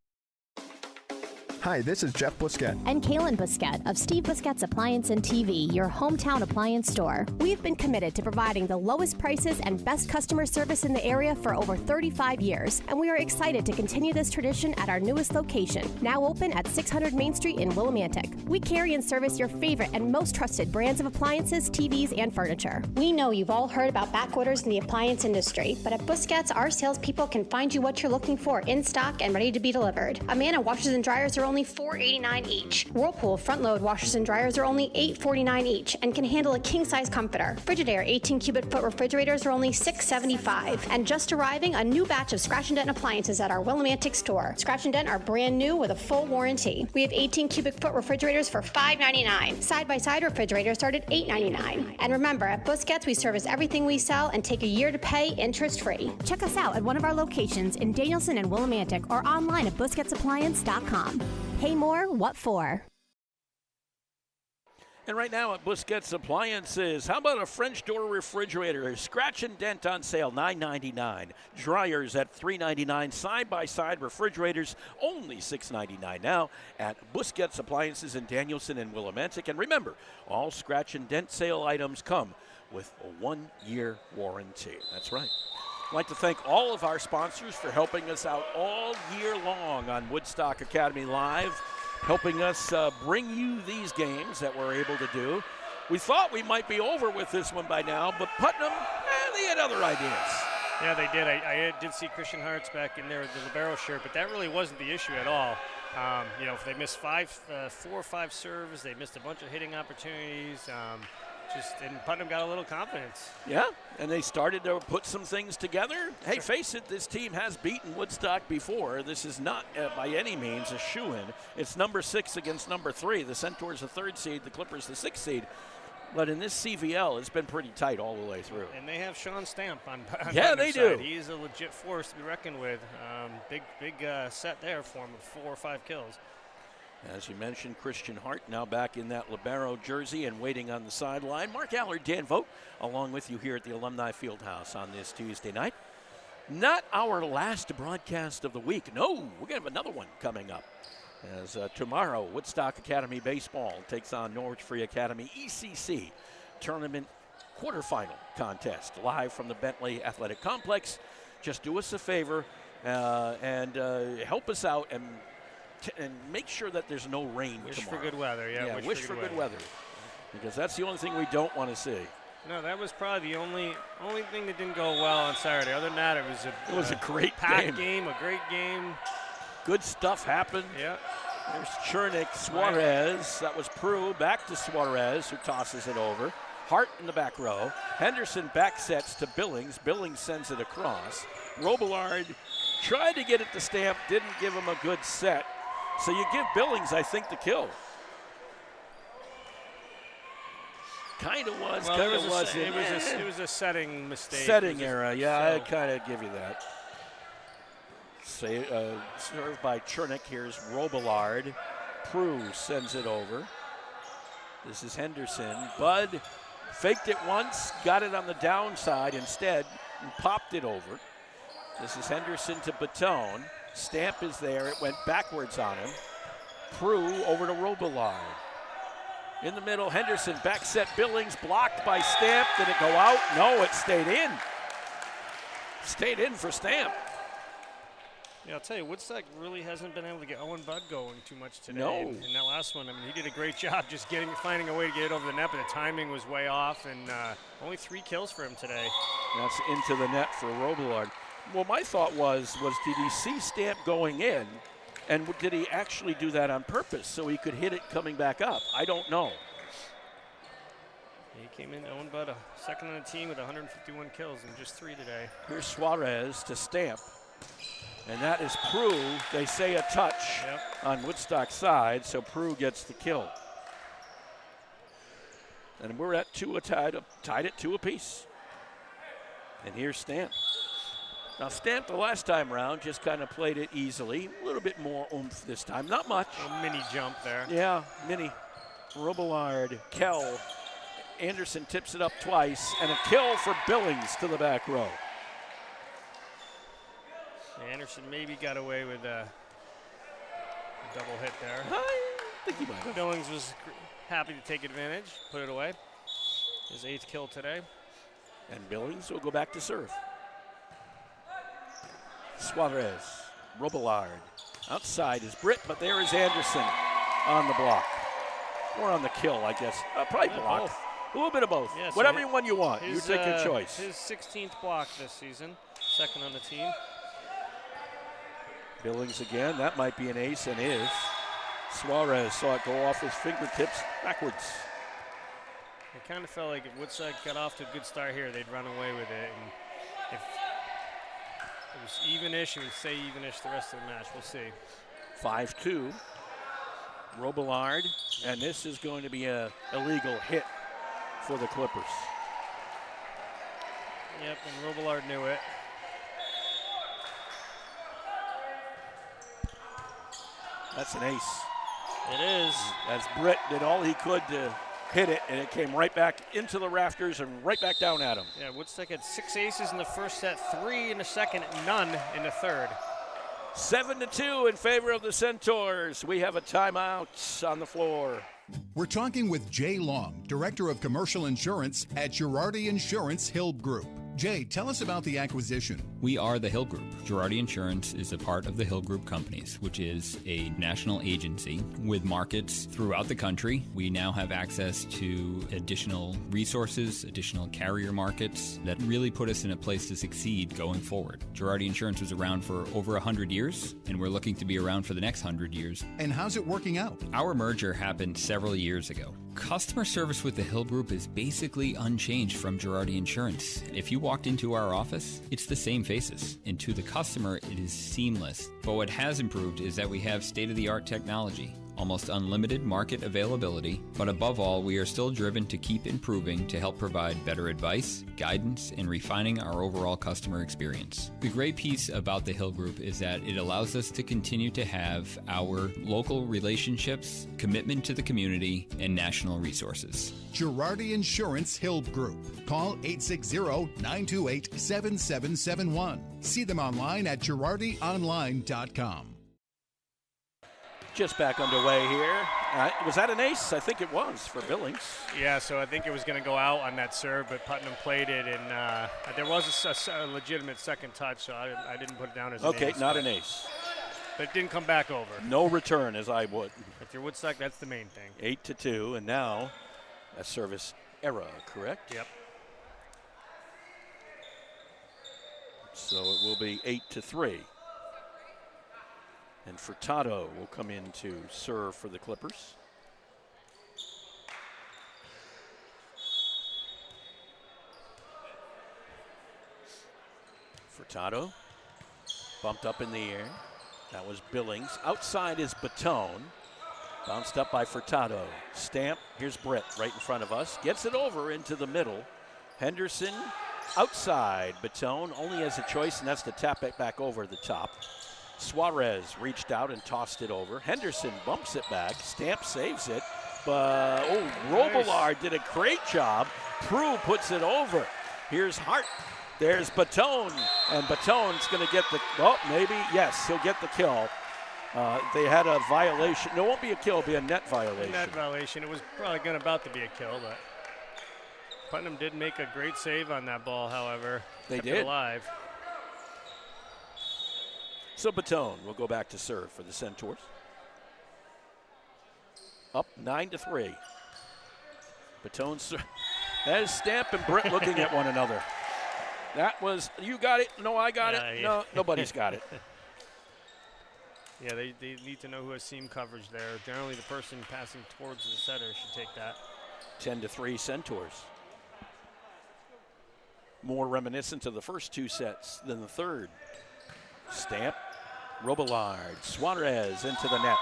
Hi, this is Jeff Busquet. And Kaylin Busquet of Steve Busquet's Appliance and TV, your hometown appliance store. We've been committed to providing the lowest prices and best customer service in the area for over 35 years, and we are excited to continue this tradition at our newest location, now open at 600 Main Street in Willimantic. We carry and service your favorite and most trusted brands of appliances, TVs, and furniture. We know you've all heard about back orders in the appliance industry, but at Busquets, our salespeople can find you what you're looking for in stock and ready to be delivered. Amana washers and dryers are only $4.89 each. Whirlpool front-load washers and dryers are only $8.49 each and can handle a king-size comforter. Frigidaire 18-cubic-foot refrigerators are only $6.75. And just arriving, a new batch of Scratch and Dent appliances at our Willimantic store. Scratch and Dent are brand new with a full warranty. We have 18-cubic-foot refrigerators for $5.99. Side-by-side refrigerators start at $8.99. And remember, at Busquets, we service everything we sell and take a year to pay interest-free. Check us out at one of our locations in Danielson and Willimantic or online at busquetsappliance.com. Pay more, what for? And right now at Busquets Appliances, how about a French door refrigerator? Scratch and Dent on sale, $9.99. Dryers at $3.99. Side-by-side refrigerators, only $6.99 now at Busquets Appliances in Danielson and Willimantic. And remember, all Scratch and Dent sale items come with a 1-year warranty. That's right. I'd like to thank all of our sponsors for helping us out all year long on Woodstock Academy Live. helping us bring you these games that we're able to do. We thought we might be over with this one by now, but Putnam, they had other ideas. Yeah, they did. I did see Christian Hart's back in there with the libero shirt, but that really wasn't the issue at all. If they missed 4 or 5 serves, they missed a bunch of hitting opportunities. And Putnam got a little confidence. Yeah, and they started to put some things together. Hey, face it, this team has beaten Woodstock before. This is not by any means a shoo-in. It's number 6 against number 3. The Centaurs the 3rd seed, the Clippers the 6th seed. But in this CVL, it's been pretty tight all the way through. And they have Sean Stamp on yeah, they do. Side. He's a legit force to be reckoned with. Big set there for him with 4 or 5 kills. As you mentioned, Christian Hart now back in that libero jersey and waiting on the sideline. Mark Allard, Dan Vogt, along with you here at the Alumni Fieldhouse on this Tuesday night. Not our last broadcast of the week. No, we're going to have another one coming up. As tomorrow, Woodstock Academy Baseball takes on Norwich Free Academy ECC Tournament Quarterfinal Contest live from the Bentley Athletic Complex. Just do us a favor and help us out and make sure that there's no rain Wish tomorrow. for good weather, yeah. Wish for good weather. Because that's the only thing we don't want to see. No, that was probably the only thing that didn't go well on Saturday. Other than that, it was a great packed game, a great game. Good stuff happened. Yeah. There's Chernick, Suarez. That was Prue. Back to Suarez, who tosses it over. Hart in the back row. Henderson back sets to Billings. Billings sends it across. Robillard tried to get it to Stamp, didn't give him a good set. So you give Billings, I think, the kill. Kind of was, well, kind of wasn't. It was a setting mistake. Setting error, yeah, I'd kind of give you that. Served by Chernick. Here's Robillard. Prue sends it over. This is Henderson. Bud faked it once, got it on the downside instead, and popped it over. This is Henderson to Batone. Stamp is there. It went backwards on him. Prue over to Robillard. In the middle, Henderson back set Billings, blocked by Stamp. Did it go out? No, it stayed in. Stayed in for Stamp. Yeah, I'll tell you, Woodstock really hasn't been able to get Owen Budd going too much today. No. In that last one, I mean, he did a great job just finding a way to get it over the net, but the timing was way off, and only 3 kills for him today. That's into the net for Robillard. Well, my thought was did he see Stamp going in, and did he actually do that on purpose so he could hit it coming back up? I don't know. He came in, Owen Budd, second on the team with 151 kills and just 3 today. Here's Suarez to Stamp. And that is Prue. They say a touch on Woodstock's side, so Prue gets the kill. And we're at 2 tied at 2 apiece. And here's Stamp. Now Stamp the last time around just kind of played it easily. A little bit more oomph this time, not much. A mini jump there. Yeah, mini. Robillard, Kell. Anderson tips it up twice, and a kill for Billings to the back row. Anderson maybe got away with a double hit there. I think he might have. Billings was happy to take advantage, put it away. His 8th kill today. And Billings will go back to serve. Suarez, Robillard. Outside is Britt, but there is Anderson on the block. Or on the kill, I guess. Probably block. Both. A little bit of both. Yeah, so whatever one you want. You take your choice. His 16th block this season, second on the team. Billings again. That might be an ace, and is. Suarez saw it go off his fingertips backwards. It kind of felt like if Woodstock got off to a good start here, they'd run away with it. And if it was even-ish, it would stay even-ish the rest of the match. We'll see. 5-2. Robillard, and this is going to be a illegal hit for the Clippers. Yep, and Robillard knew it. That's an ace. It is. As Britt did all he could to hit it, and it came right back into the rafters and right back down at him. Yeah, Woodstock had 6 aces in the first set, 3 in the second, none in the third. 7-2 in favor of the Centaurs. We have a timeout on the floor. We're talking with Jay Long, Director of Commercial Insurance at Girardi Insurance Hill Group. Jay, tell us about the acquisition. We are the Hill Group. Girardi Insurance is a part of the Hill Group Companies, which is a national agency with markets throughout the country. We now have access to additional resources, additional carrier markets that really put us in a place to succeed going forward. Girardi Insurance was around for over 100 years, and we're looking to be around for the next 100 years. And how's it working out? Our merger happened several years ago. Customer service with the Hill Group is basically unchanged from Girardi Insurance. If you walked into our office, it's the same faces. And to the customer, it is seamless. But what has improved is that we have state-of-the-art technology, almost unlimited market availability, but above all, we are still driven to keep improving to help provide better advice, guidance, and refining our overall customer experience. The great piece about the Hill Group is that it allows us to continue to have our local relationships, commitment to the community, and national resources. Girardi Insurance Hill Group. Call 860-928-7771. See them online at girardionline.com. Just back underway here. Was that an ace? I think it was for Billings. Yeah, so I think it was going to go out on that serve, but Putnam played it, and there was a legitimate second touch, so I didn't put it down as an ace. Okay, not an ace. But it didn't come back over. No return, as I would. If you're Woodstock, that's the main thing. 8-2, and now a service error, correct? Yep. So it will be 8-3. And Furtado will come in to serve for the Clippers. Furtado bumped up in the air. That was Billings. Outside is Batone. Bounced up by Furtado. Stamp. Here's Britt right in front of us. Gets it over into the middle. Henderson outside. Batone only has a choice, and that's to tap it back over the top. Suarez reached out and tossed it over. Henderson bumps it back. Stamp saves it. But, Robillard did a great job. Prue puts it over. Here's Hart. There's Batone. And Batone's going to get the, yes, he'll get the kill. They had a violation. No, it won't be a kill, it'll be a net violation. Net violation. It was probably about to be a kill, but Putnam did make a great save on that ball, however. They kept did. It alive. So Batone will go back to serve for the Centaurs. Up 9-3. Batone, that is Stamp and Britt looking at one another. That was, you got it, no, I got it. Yeah. No, nobody's got it. Yeah, they need to know who has seam coverage there. Generally, the person passing towards the setter should take that. 10-3 Centaurs. More reminiscent of the first two sets than the third. Stamp, Robillard, Suarez into the net.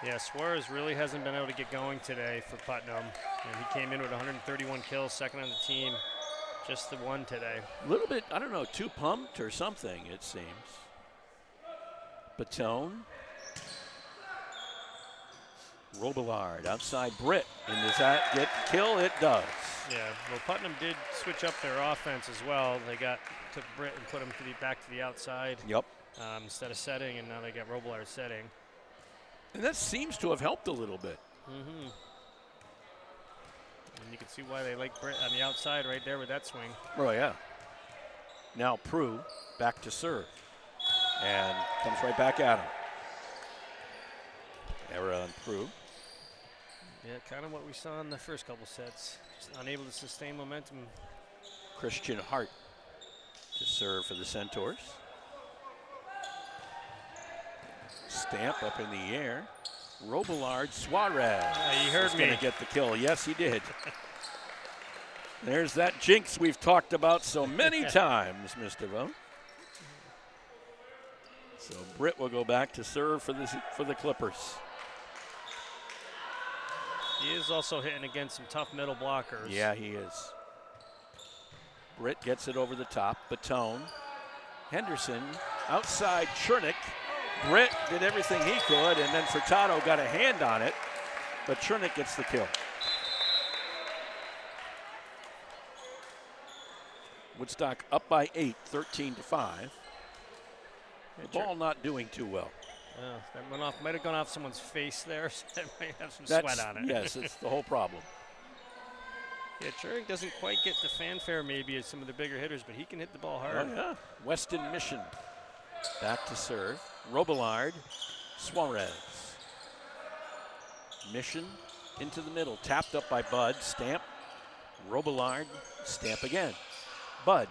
Yeah, Suarez really hasn't been able to get going today for Putnam. And he came in with 131 kills, second on the team. Just the one today. A little bit, I don't know, too pumped or something, it seems. Batone. Robillard outside Britt. And does that get kill? It does. Yeah, well, Putnam did switch up their offense as well. They took Britt and put him back to the outside. Yep. Instead of setting, and now they got Robillard setting. And that seems to have helped a little bit. Mm-hmm. And you can see why they like Britt on the outside right there with that swing. Oh, yeah. Now Prue back to serve. And comes right back at him. Error on Prue. Yeah, kind of what we saw in the first couple sets. Just unable to sustain momentum. Christian Hart to serve for the Centaurs. Stamp up in the air. Robillard, Suarez. You heard me. Going to get the kill. Yes, he did. There's that jinx we've talked about so many times, Mr. Voe. So Britt will go back to serve for the Clippers. He is also hitting against some tough middle blockers. Yeah, he is. Britt gets it over the top. Batone. Henderson outside Chernick. Britt did everything he could, and then Furtado got a hand on it, but Chernick gets the kill. Woodstock up by 8, 13-5. The ball not doing too well. That went off. Might have gone off someone's face there. So that might have some sweat on it. Yes, it's the whole problem. Yeah, Chernick doesn't quite get the fanfare maybe as some of the bigger hitters, but he can hit the ball hard. Oh, yeah. Weston Mission back to serve. Robillard, Suarez. Mission into the middle, tapped up by Bud. Stamp. Robillard, stamp again. Bud,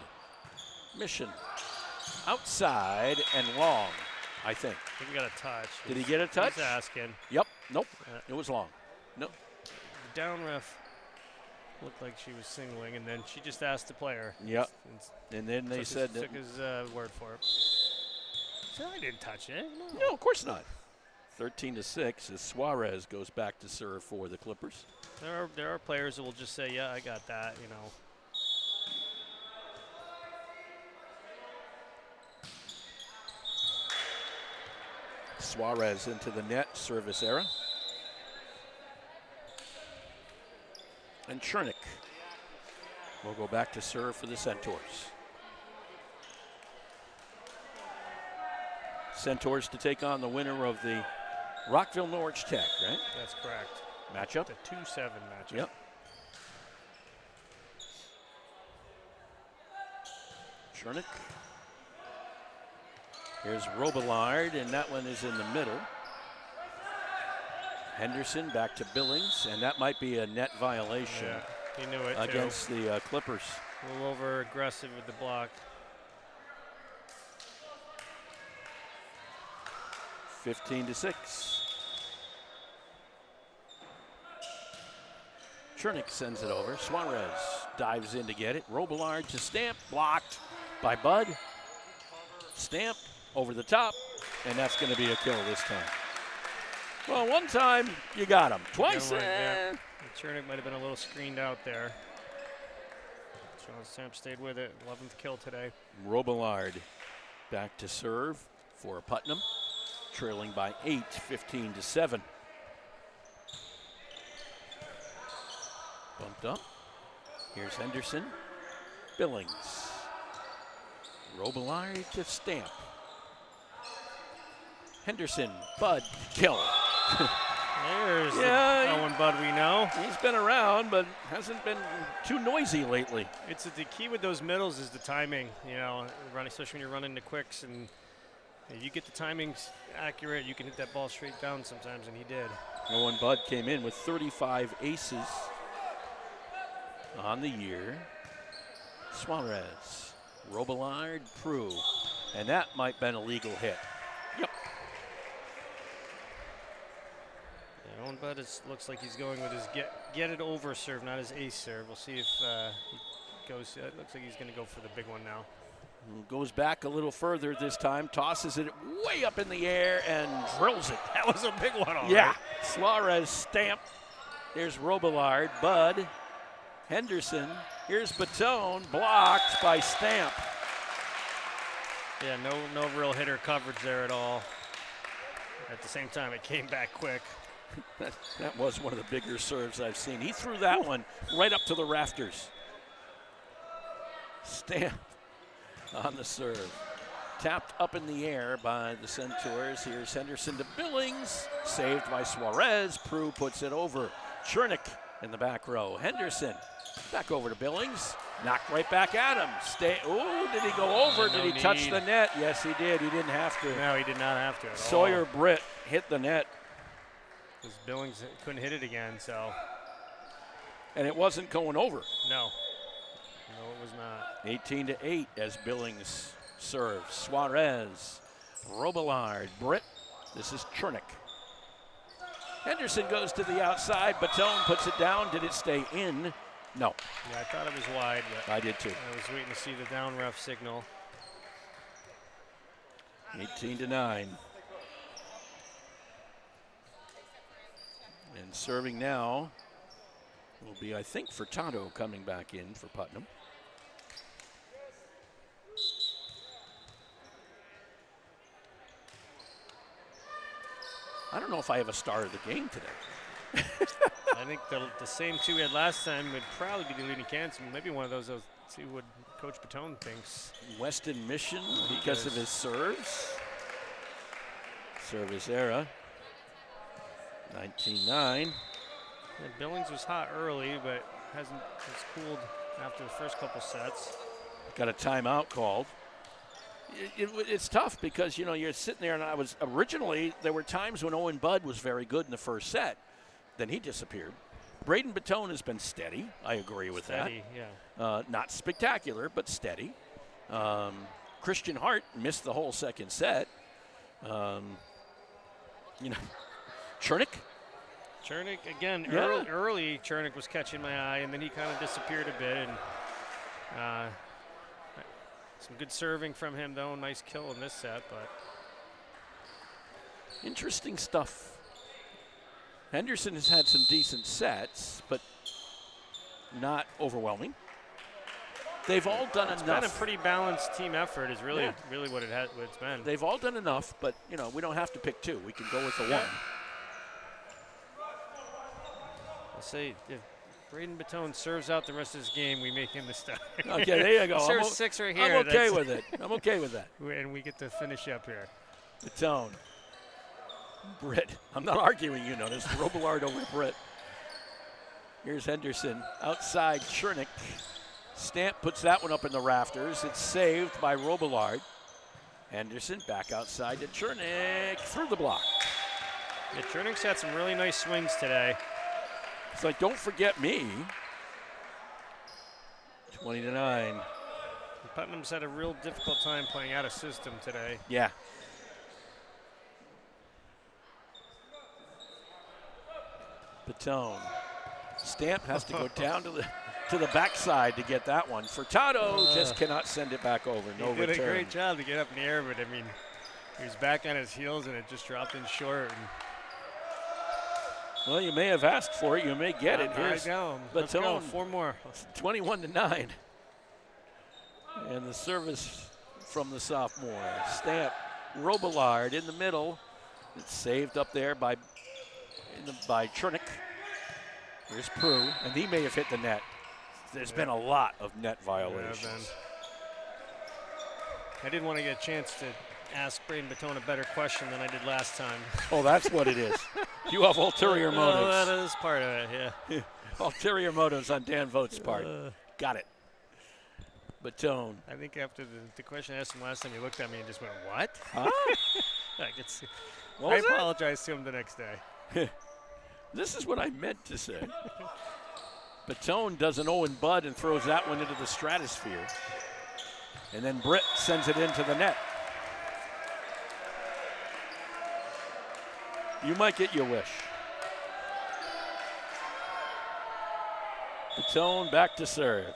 Mission, outside and long, I think. I think he got a touch. Did he get a touch? He's asking. Yep. Nope. It was long. Nope. The down ref looked like she was singling, and then she just asked the player. Yep. And then they said took his word for it. So I didn't touch it. No, of course not. 13-6 as Suarez goes back to serve for the Clippers. There are players that will just say, yeah, I got that, you know. Suarez into the net, service error. And Chernick will go back to serve for the Centaurs. Centaurs to take on the winner of the Rockville Norwich Tech, right? That's correct. Matchup? The 2-7 matchup. Yep. Chernick. Here's Robillard, and that one is in the middle. Henderson back to Billings, and that might be a net violation. Yeah, he knew it against too. The Clippers. A little over aggressive with the block. 15-6. Chernick sends it over. Suarez dives in to get it. Robillard to Stamp, blocked by Bud. Stamp over the top, and that's going to be a kill this time. Well, one time you got him. Twice. Yeah. Chernick might have been a little screened out there. Sean Stamp stayed with it. 11th kill today. Robillard back to serve for Putnam, trailing by 8, 15-7. Bumped up. Here's Henderson. Billings. Robillard to Stamp. Henderson, Bud, kill. There's the Owen Bud we know. He's been around, but hasn't been too noisy lately. It's the key with those middles is the timing. You know, especially when you're running the quicks, and you get the timings accurate, you can hit that ball straight down sometimes, and he did. Owen Bud came in with 35 aces on the year. Suarez, Robillard, Prue, and that might have been a legal hit. Yep. Yeah, Owen Bud looks like he's going with his get it over serve, not his ace serve. We'll see if he goes. It looks like he's going to go for the big one now. Goes back a little further this time, tosses it way up in the air and drills it. That was a big one, all yeah. right. Suarez Stamp. There's Robillard, Bud, Henderson. Here's Batone, blocked by Stamp. Yeah, no real hitter coverage there at all. At the same time, it came back quick. That was one of the bigger serves I've seen. He threw that one right up to the rafters. Stamp on the serve. Tapped up in the air by the Centaurs. Here's Henderson to Billings. Saved by Suarez. Prue puts it over. Chernick in the back row. Henderson back over to Billings. Knocked right back at him. Ooh, did he go over? Did he touch the net? Yes, he did. He didn't have to. No, he did not have to at all. Sawyer Britt hit the net. Because Billings couldn't hit it again, so. And it wasn't going over. No. No, it was not. 18-8 as Billings serves. Suarez, Robillard, Britt. This is Chernick. Henderson goes to the outside. Batone puts it down. Did it stay in? No. Yeah, I thought it was wide, but I did too. I was waiting to see the down ref signal. 18-9. And serving now will be, I think, Furtado coming back in for Putnam. I don't know if I have a star of the game today. I think the same two we had last time would probably be the leading cans. Maybe one of those. See what Coach Batone thinks. Weston Mission because of his serves. Service era. 19-9. Yeah, Billings was hot early, but has cooled after the first couple sets. Got a timeout called. It's tough because, you're sitting there, and originally there were times when Owen Budd was very good in the first set. Then he disappeared. Braden Batone has been steady. I agree with Steady, that. Yeah. Not spectacular, but steady. Christian Hart missed the whole second set. Chernick, again, Yeah. early Chernick was catching my eye, and then he kind of disappeared a bit. And some good serving from him, though. Nice kill in this set, but interesting stuff. Henderson has had some decent sets, but not overwhelming. They've all done enough. It's been a pretty balanced team effort is really what it's been. They've all done enough, but, we don't have to pick two. We can go with the one. I'll say if Braden Batone serves out the rest of his game, we make him the star. Okay, there you go. Serves 6 right here. I'm okay with it. I'm okay with that. And we get to finish up here. Batone. Britt. I'm not arguing, This is Robillard over Britt. Here's Henderson. Outside Chernick. Stamp puts that one up in the rafters. It's saved by Robillard. Henderson back outside to Chernick. Through the block. Yeah, Chernick's had some really nice swings today. It's like, don't forget me. 20-9. Putnam's had a real difficult time playing out of system today. Yeah. Batone. Stamp has to go down to the backside to get that one. Furtado just cannot send it back over. No he did return. a great job to get up in the air, but he was back on his heels and it just dropped in short. Well, you may have asked for it. You may get it. Here's Let's go. Batone. 4 more. 21-9. And the service from the sophomore. Stamp. Robillard in the middle. It's saved up there by Chernick. Here's Prue, and he may have hit the net. There's been a lot of net violations. I didn't want to get a chance to ask Braden Batone a better question than I did last time. Oh, that's what it is. You have ulterior motives. Well, that is part of it, yeah. Ulterior motives on Dan Vogt's part. Got it. Batone. I think after the question I asked him last time, he looked at me and just went, what? Huh? I apologized to him the next day. This is what I meant to say. Batone does an Owen Budd and throws that one into the stratosphere. And then Britt sends it into the net. You might get your wish. Batone back to serve.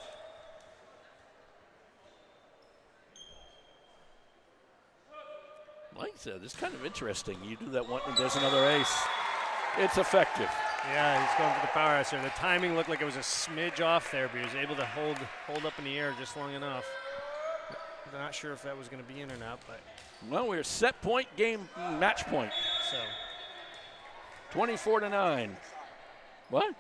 Like I said, it's kind of interesting. You do that one and there's another ace. It's effective. Yeah, he's going for the power ace there. The timing looked like it was a smidge off there, but he was able to hold up in the air just long enough. I'm not sure if that was going to be in or not, but. Well, we're set point game, match point. So. 24-9. What?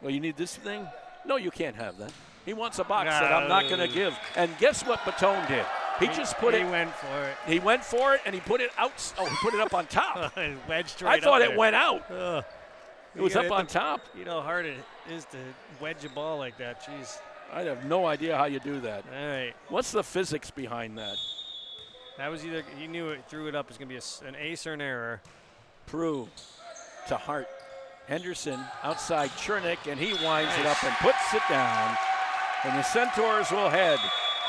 Well, you need this thing? No, you can't have that. He wants a box that I'm not going to give. And guess what Batone did? He just put it. He went for it. He went for it, and he put it out. Oh, he put it up on top. Wedged right I thought up it went out. It was up on the, top. You know how hard it is to wedge a ball like that. Jeez. I have no idea how you do that. All right. What's the physics behind that? That was either he knew it, threw it up. It's going to be an ace or an error. Prue to Hart. Henderson outside Chernick, and he winds it up and puts it down. And the Centaurs will head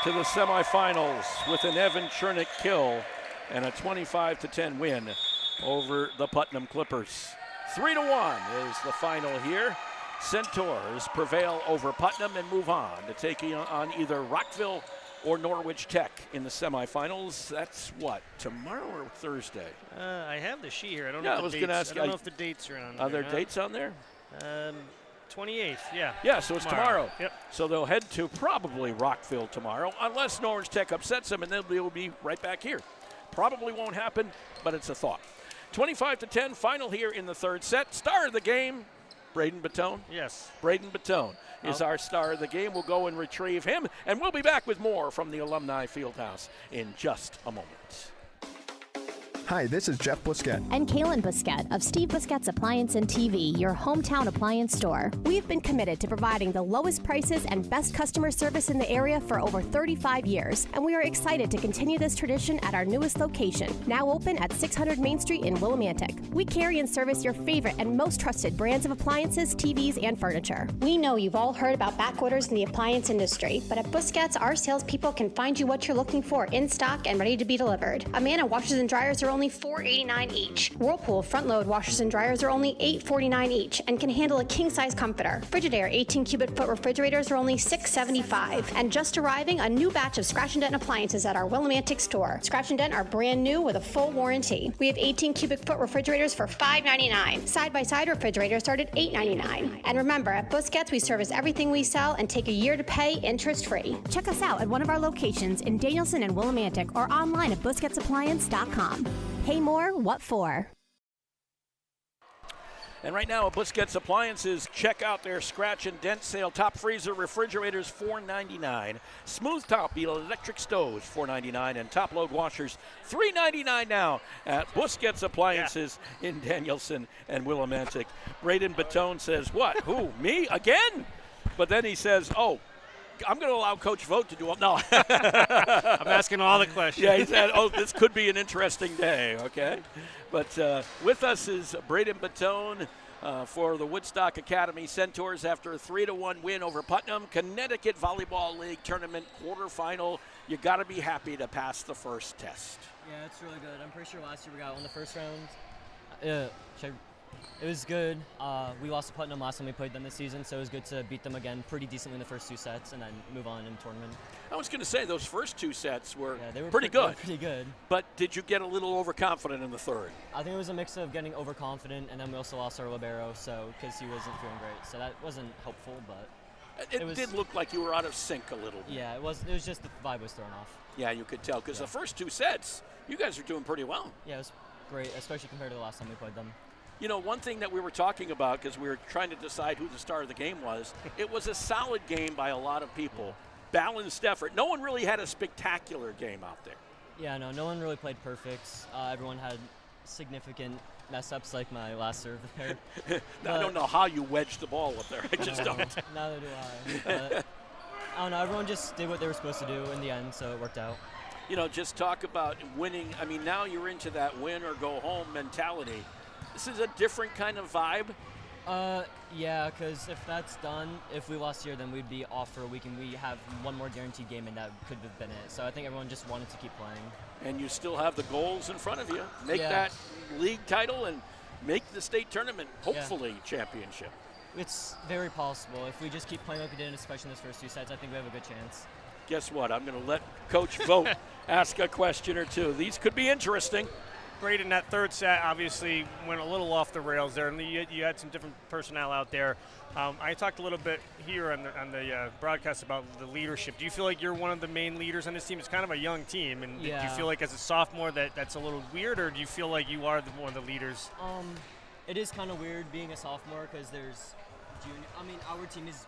to the semifinals with an Evan Chernick kill and a 25-10 win over the Putnam Clippers. 3-1 is the final here. Centaurs prevail over Putnam and move on to take on either Rockville or Norwich Tech in the semifinals. That's what, tomorrow or Thursday? I have the sheet here. I don't Yeah, know I was if going to the ask. dates. I don't know if the dates are on. Are there dates on there? 28th, yeah. Yeah, so it's tomorrow. Yep. So they'll head to probably Rockville tomorrow, unless Norwich Tech upsets them, and then they'll be right back here. Probably won't happen, but it's a thought. 25-10, final here in the third set. Star of the game, Braden Batone. Yes. Braden Batone is our star of the game. We'll go and retrieve him, and we'll be back with more from the Alumni Fieldhouse in just a moment. Hi, this is Jeff Busquet. And Kaylin Busquet of Steve Busquet's Appliance and TV, your hometown appliance store. We've been committed to providing the lowest prices and best customer service in the area for over 35 years, and we are excited to continue this tradition at our newest location, now open at 600 Main Street in Willimantic. We carry and service your favorite and most trusted brands of appliances, TVs, and furniture. We know you've all heard about back orders in the appliance industry, but at Busquets, our salespeople can find you what you're looking for in stock and ready to be delivered. Amana washers and dryers are only $4.89 each. Whirlpool front-load washers and dryers are only $8.49 each and can handle a king-size comforter. Frigidaire 18 cubic foot refrigerators are only $6.75. And just arriving, a new batch of Scratch and Dent appliances at our Willimantic store. Scratch and Dent are brand new with a full warranty. We have 18 cubic foot refrigerators for $5.99. Side-by-side refrigerators start at $8.99. And remember, at Busquets, we service everything we sell and take a year to pay interest-free. Check us out at one of our locations in Danielson and Willimantic or online at busquetsappliance.com. Pay more, what for? And right now at Busquets Appliances, check out their Scratch and Dent sale. Top freezer refrigerators, $4.99. Smooth top electric stoves, $4.99. And top load washers, $3.99 now at Busquets Appliances in Danielson and Willimantic. Braden Batone says, what? Who? Me? Again? But then he says, oh, I'm going to allow Coach Vogt to do it. No. I'm asking all the questions. Yeah, he said, oh, this could be an interesting day, okay? But with us is Braden Batone for the Woodstock Academy Centaurs after a 3-1 win over Putnam. Connecticut Volleyball League Tournament quarterfinal. You got to be happy to pass the first test. Yeah, it's really good. I'm pretty sure last year we got on the first round. It was good. We lost to Putnam last time we played them this season, so it was good to beat them again pretty decently in the first two sets and then move on in the tournament. I was going to say those first two sets were, they were pretty good. Pretty good. But did you get a little overconfident in the third? I think it was a mix of getting overconfident, and then we also lost our libero, because he wasn't feeling great. So that wasn't helpful, but it did look like you were out of sync a little bit. Yeah, it was just the vibe was thrown off. Yeah, you could tell, because the first two sets, you guys are doing pretty well. Yeah, it was great, especially compared to the last time we played them. You know, one thing that we were talking about, because we were trying to decide who the star of the game was, it was a solid game by a lot of people. Balanced effort. No one really had a spectacular game out there. Yeah, no one really played perfect. Everyone had significant mess-ups like my last serve there. I don't know how you wedged the ball up there. I just don't. Neither do I. I don't know. Everyone just did what they were supposed to do in the end, so it worked out. You know, just talk about winning. I mean, now you're into that win or go home mentality. This is a different kind of vibe. Yeah, because if that's done, if we lost here, then we'd be off for a week, and we have one more guaranteed game, and that could have been it. So I think everyone just wanted to keep playing. And you still have the goals in front of you. Make that league title and make the state tournament, hopefully, championship. It's very possible. If we just keep playing like we did, especially in those first two sets, I think we have a good chance. Guess what? I'm going to let Coach Vogt ask a question or two. These could be interesting. Braden, that third set obviously went a little off the rails there, and you had some different personnel out there. I talked a little bit here on the broadcast about the leadership. Do you feel like you're one of the main leaders on this team? It's kind of a young team, and do you feel like as a sophomore that's a little weird, or do you feel like you are one of the leaders? It is kind of weird being a sophomore because there's junior. I mean, our team is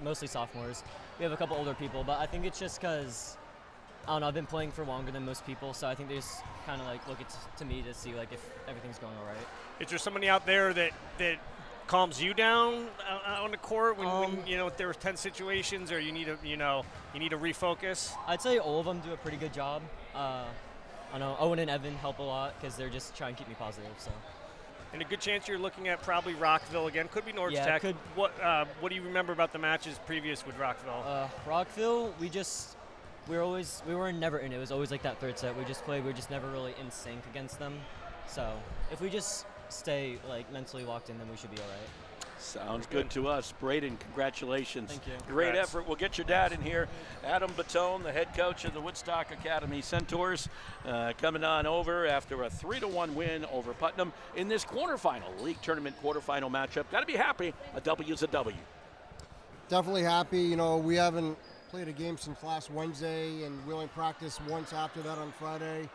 mostly sophomores. We have a couple older people, but I think it's just because I don't know, I've been playing for longer than most people, so I think they just kind of like look to me to see like if everything's going all right. Is there somebody out there that calms you down on the court when you know if there were tense situations or you need to refocus? I'd say all of them do a pretty good job. I know Owen and Evan help a lot because they're just trying to keep me positive. So. And a good chance you're looking at probably Rockville again. Could be Norge Tech. Could. What do you remember about the matches previous with Rockville? Rockville, we were never in it. It was always like that third set. We were just never really in sync against them. So if we just stay like mentally locked in, then we should be all right. Sounds good to us. Braden, congratulations. Thank you. Great effort. We'll get your dad in here. Adam Batone, the head coach of the Woodstock Academy Centaurs, coming on over after a 3-1 win over Putnam in this quarterfinal, league tournament quarterfinal matchup. Got to be happy. A W is a W. Definitely happy. You know, we haven't played a game since last Wednesday, and we only practiced once after that on Friday.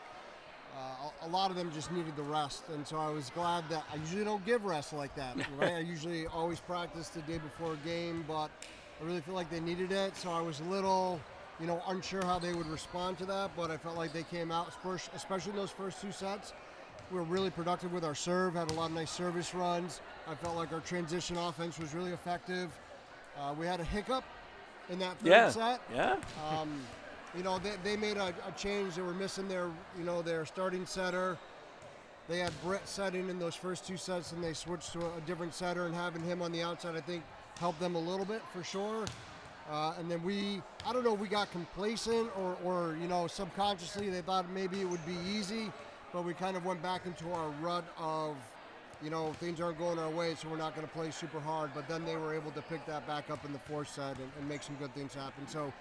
A lot of them just needed the rest, and so I was glad that I usually don't give rest like that, right? I usually always practice the day before a game, but I really feel like they needed it, so I was a little unsure how they would respond to that, but I felt like they came out, especially in those first 2 sets. We were really productive with our serve, had a lot of nice service runs. I felt like our transition offense was really effective. We had a hiccup in that third set. Yeah. They made a change. They were missing their starting setter. They had Brett setting in those first 2 sets, and they switched to a different setter, and having him on the outside, I think, helped them a little bit for sure. And then we got complacent or subconsciously they thought maybe it would be easy, but we kind of went back into our rut of, things aren't going our way, so we're not going to play super hard. But then they were able to pick that back up in the 4th set and make some good things happen. So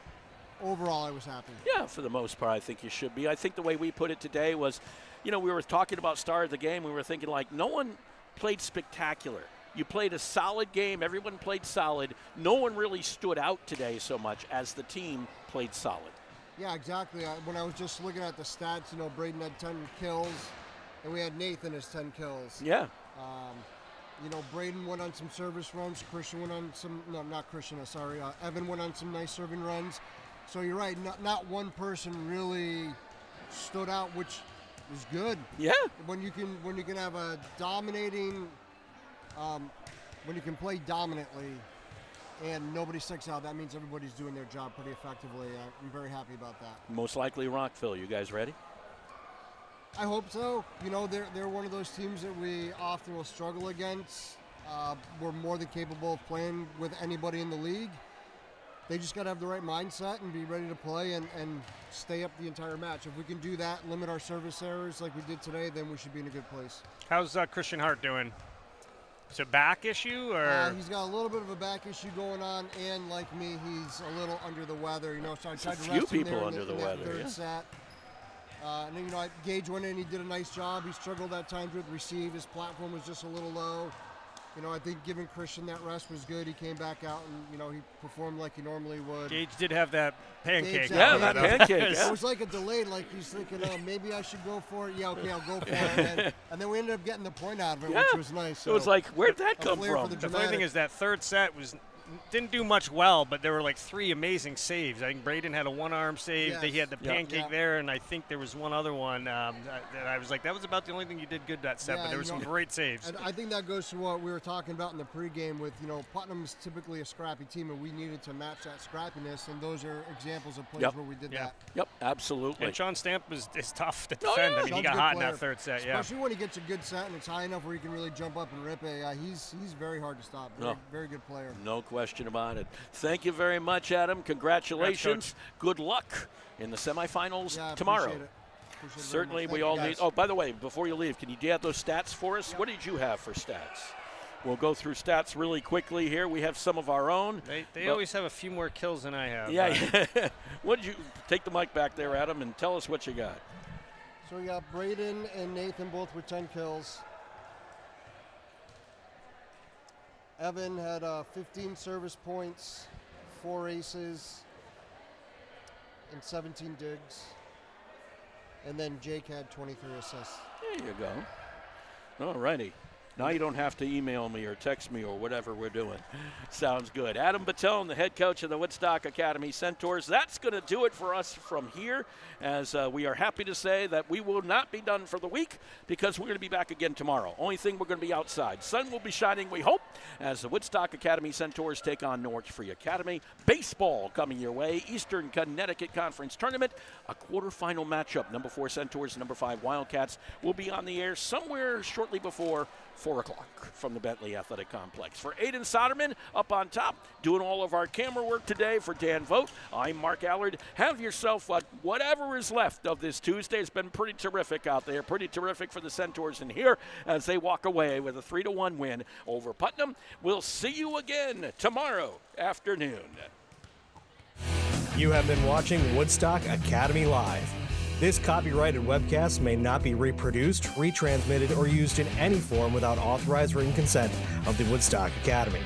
overall, I was happy. Yeah, for the most part, I think you should be. I think the way we put it today was, we were talking about start of the game. We were thinking, no one played spectacular. You played a solid game. Everyone played solid. No one really stood out today so much as the team played solid. Yeah, exactly. When I was just looking at the stats, Braden had 10 kills, and we had Nathan as 10 kills. Yeah. Braden went on some service runs. Christian went on some, no, not Christian, sorry. Evan went on some nice serving runs. So you're right, not one person really stood out, which is good. Yeah. When you can have a dominating, when you can play dominantly and nobody sticks out, that means everybody's doing their job pretty effectively. I'm very happy about that. Most likely Rockville. You guys ready? I hope so. They're one of those teams that we often will struggle against. We're more than capable of playing with anybody in the league. They just got to have the right mindset and be ready to play and stay up the entire match. If we can do that, limit our service errors like we did today, then we should be in a good place. How's Christian Hart doing? Is it a back issue or? He's got a little bit of a back issue going on, and like me, he's a little under the weather. So I tried to rest him there in that third set. And then, Gage went in, he did a nice job. He struggled at times with receive. His platform was just a little low. I think giving Christian that rest was good. He came back out and, he performed like he normally would. Gage did have that pancake. That pancake. It was like a delayed, like he's thinking, maybe I should go for it. Yeah, okay, I'll go for it. And then we ended up getting the point out of it, which was nice. So it was like, where'd that come from? The funny thing is that third set didn't do much well, but there were 3 amazing saves. I think Braden had a one-arm save. Yes. He had the pancake there, and I think there was one other one that I was like, that was about the only thing you did good that set, but there were some great saves. And I think that goes to what we were talking about in the pregame with, Putnam's typically a scrappy team, and we needed to match that scrappiness, and those are examples of plays where we did that. Yep, absolutely. And Sean Stamp is tough to defend. I mean, he got hot in that third set, Especially when he gets a good set and it's high enough where he can really jump up and rip it. He's very hard to stop. Very good player. No question about it. Thank you very much, Adam. Congratulations. Good luck in the semifinals tomorrow. Appreciate it Certainly, we all need. Oh, by the way, before you leave, can you add those stats for us? What did you have for stats? We'll go through stats really quickly here. We have some of our own. They always have a few more kills than I have. Yeah. What did you take the mic back there, Adam, and tell us what you got? So we got Braden and Nathan both with 10 kills. Evan had 15 service points, 4 aces, and 17 digs. And then Jake had 23 assists. There you go. All righty. Now you don't have to email me or text me or whatever we're doing. Sounds good. Adam Battone, the head coach of the Woodstock Academy Centaurs. That's going to do it for us from here, as we are happy to say that we will not be done for the week because we're going to be back again tomorrow. Only thing, we're going to be outside. Sun will be shining, we hope, as the Woodstock Academy Centaurs take on Norwich Free Academy. Baseball coming your way. Eastern Connecticut Conference Tournament, a quarterfinal matchup. Number 4 Centaurs, number 5 Wildcats will be on the air somewhere shortly before 4 o'clock from the Bentley Athletic Complex. For Aiden Soderman up on top, doing all of our camera work today for Dan Vogt, I'm Mark Allard. Have yourself whatever is left of this Tuesday. It's been pretty terrific out there, pretty terrific for the Centaurs in here as they walk away with a 3-1 win over Putnam. We'll see you again tomorrow afternoon. You have been watching Woodstock Academy Live. This copyrighted webcast may not be reproduced, retransmitted, or used in any form without authorized written consent of the Woodstock Academy.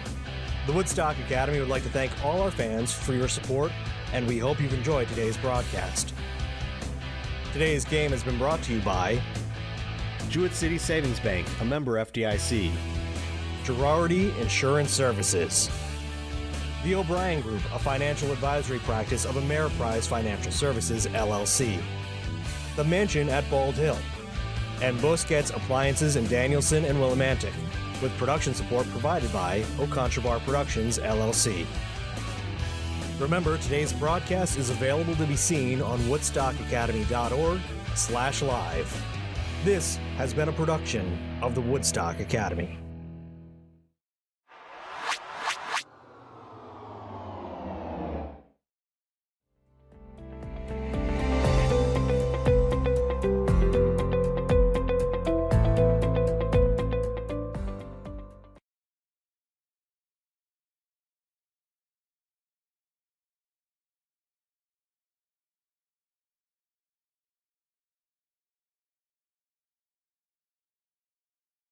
The Woodstock Academy would like to thank all our fans for your support, and we hope you've enjoyed today's broadcast. Today's game has been brought to you by Jewett City Savings Bank, a member FDIC. Girardi Insurance Services. The O'Brien Group, a financial advisory practice of Ameriprise Financial Services, LLC. The Mansion at Bald Hill. And Busquets Appliances in Danielson and Willimantic, with production support provided by O'Contrabar Productions, LLC. Remember, today's broadcast is available to be seen on woodstockacademy.org/live. This has been a production of the Woodstock Academy.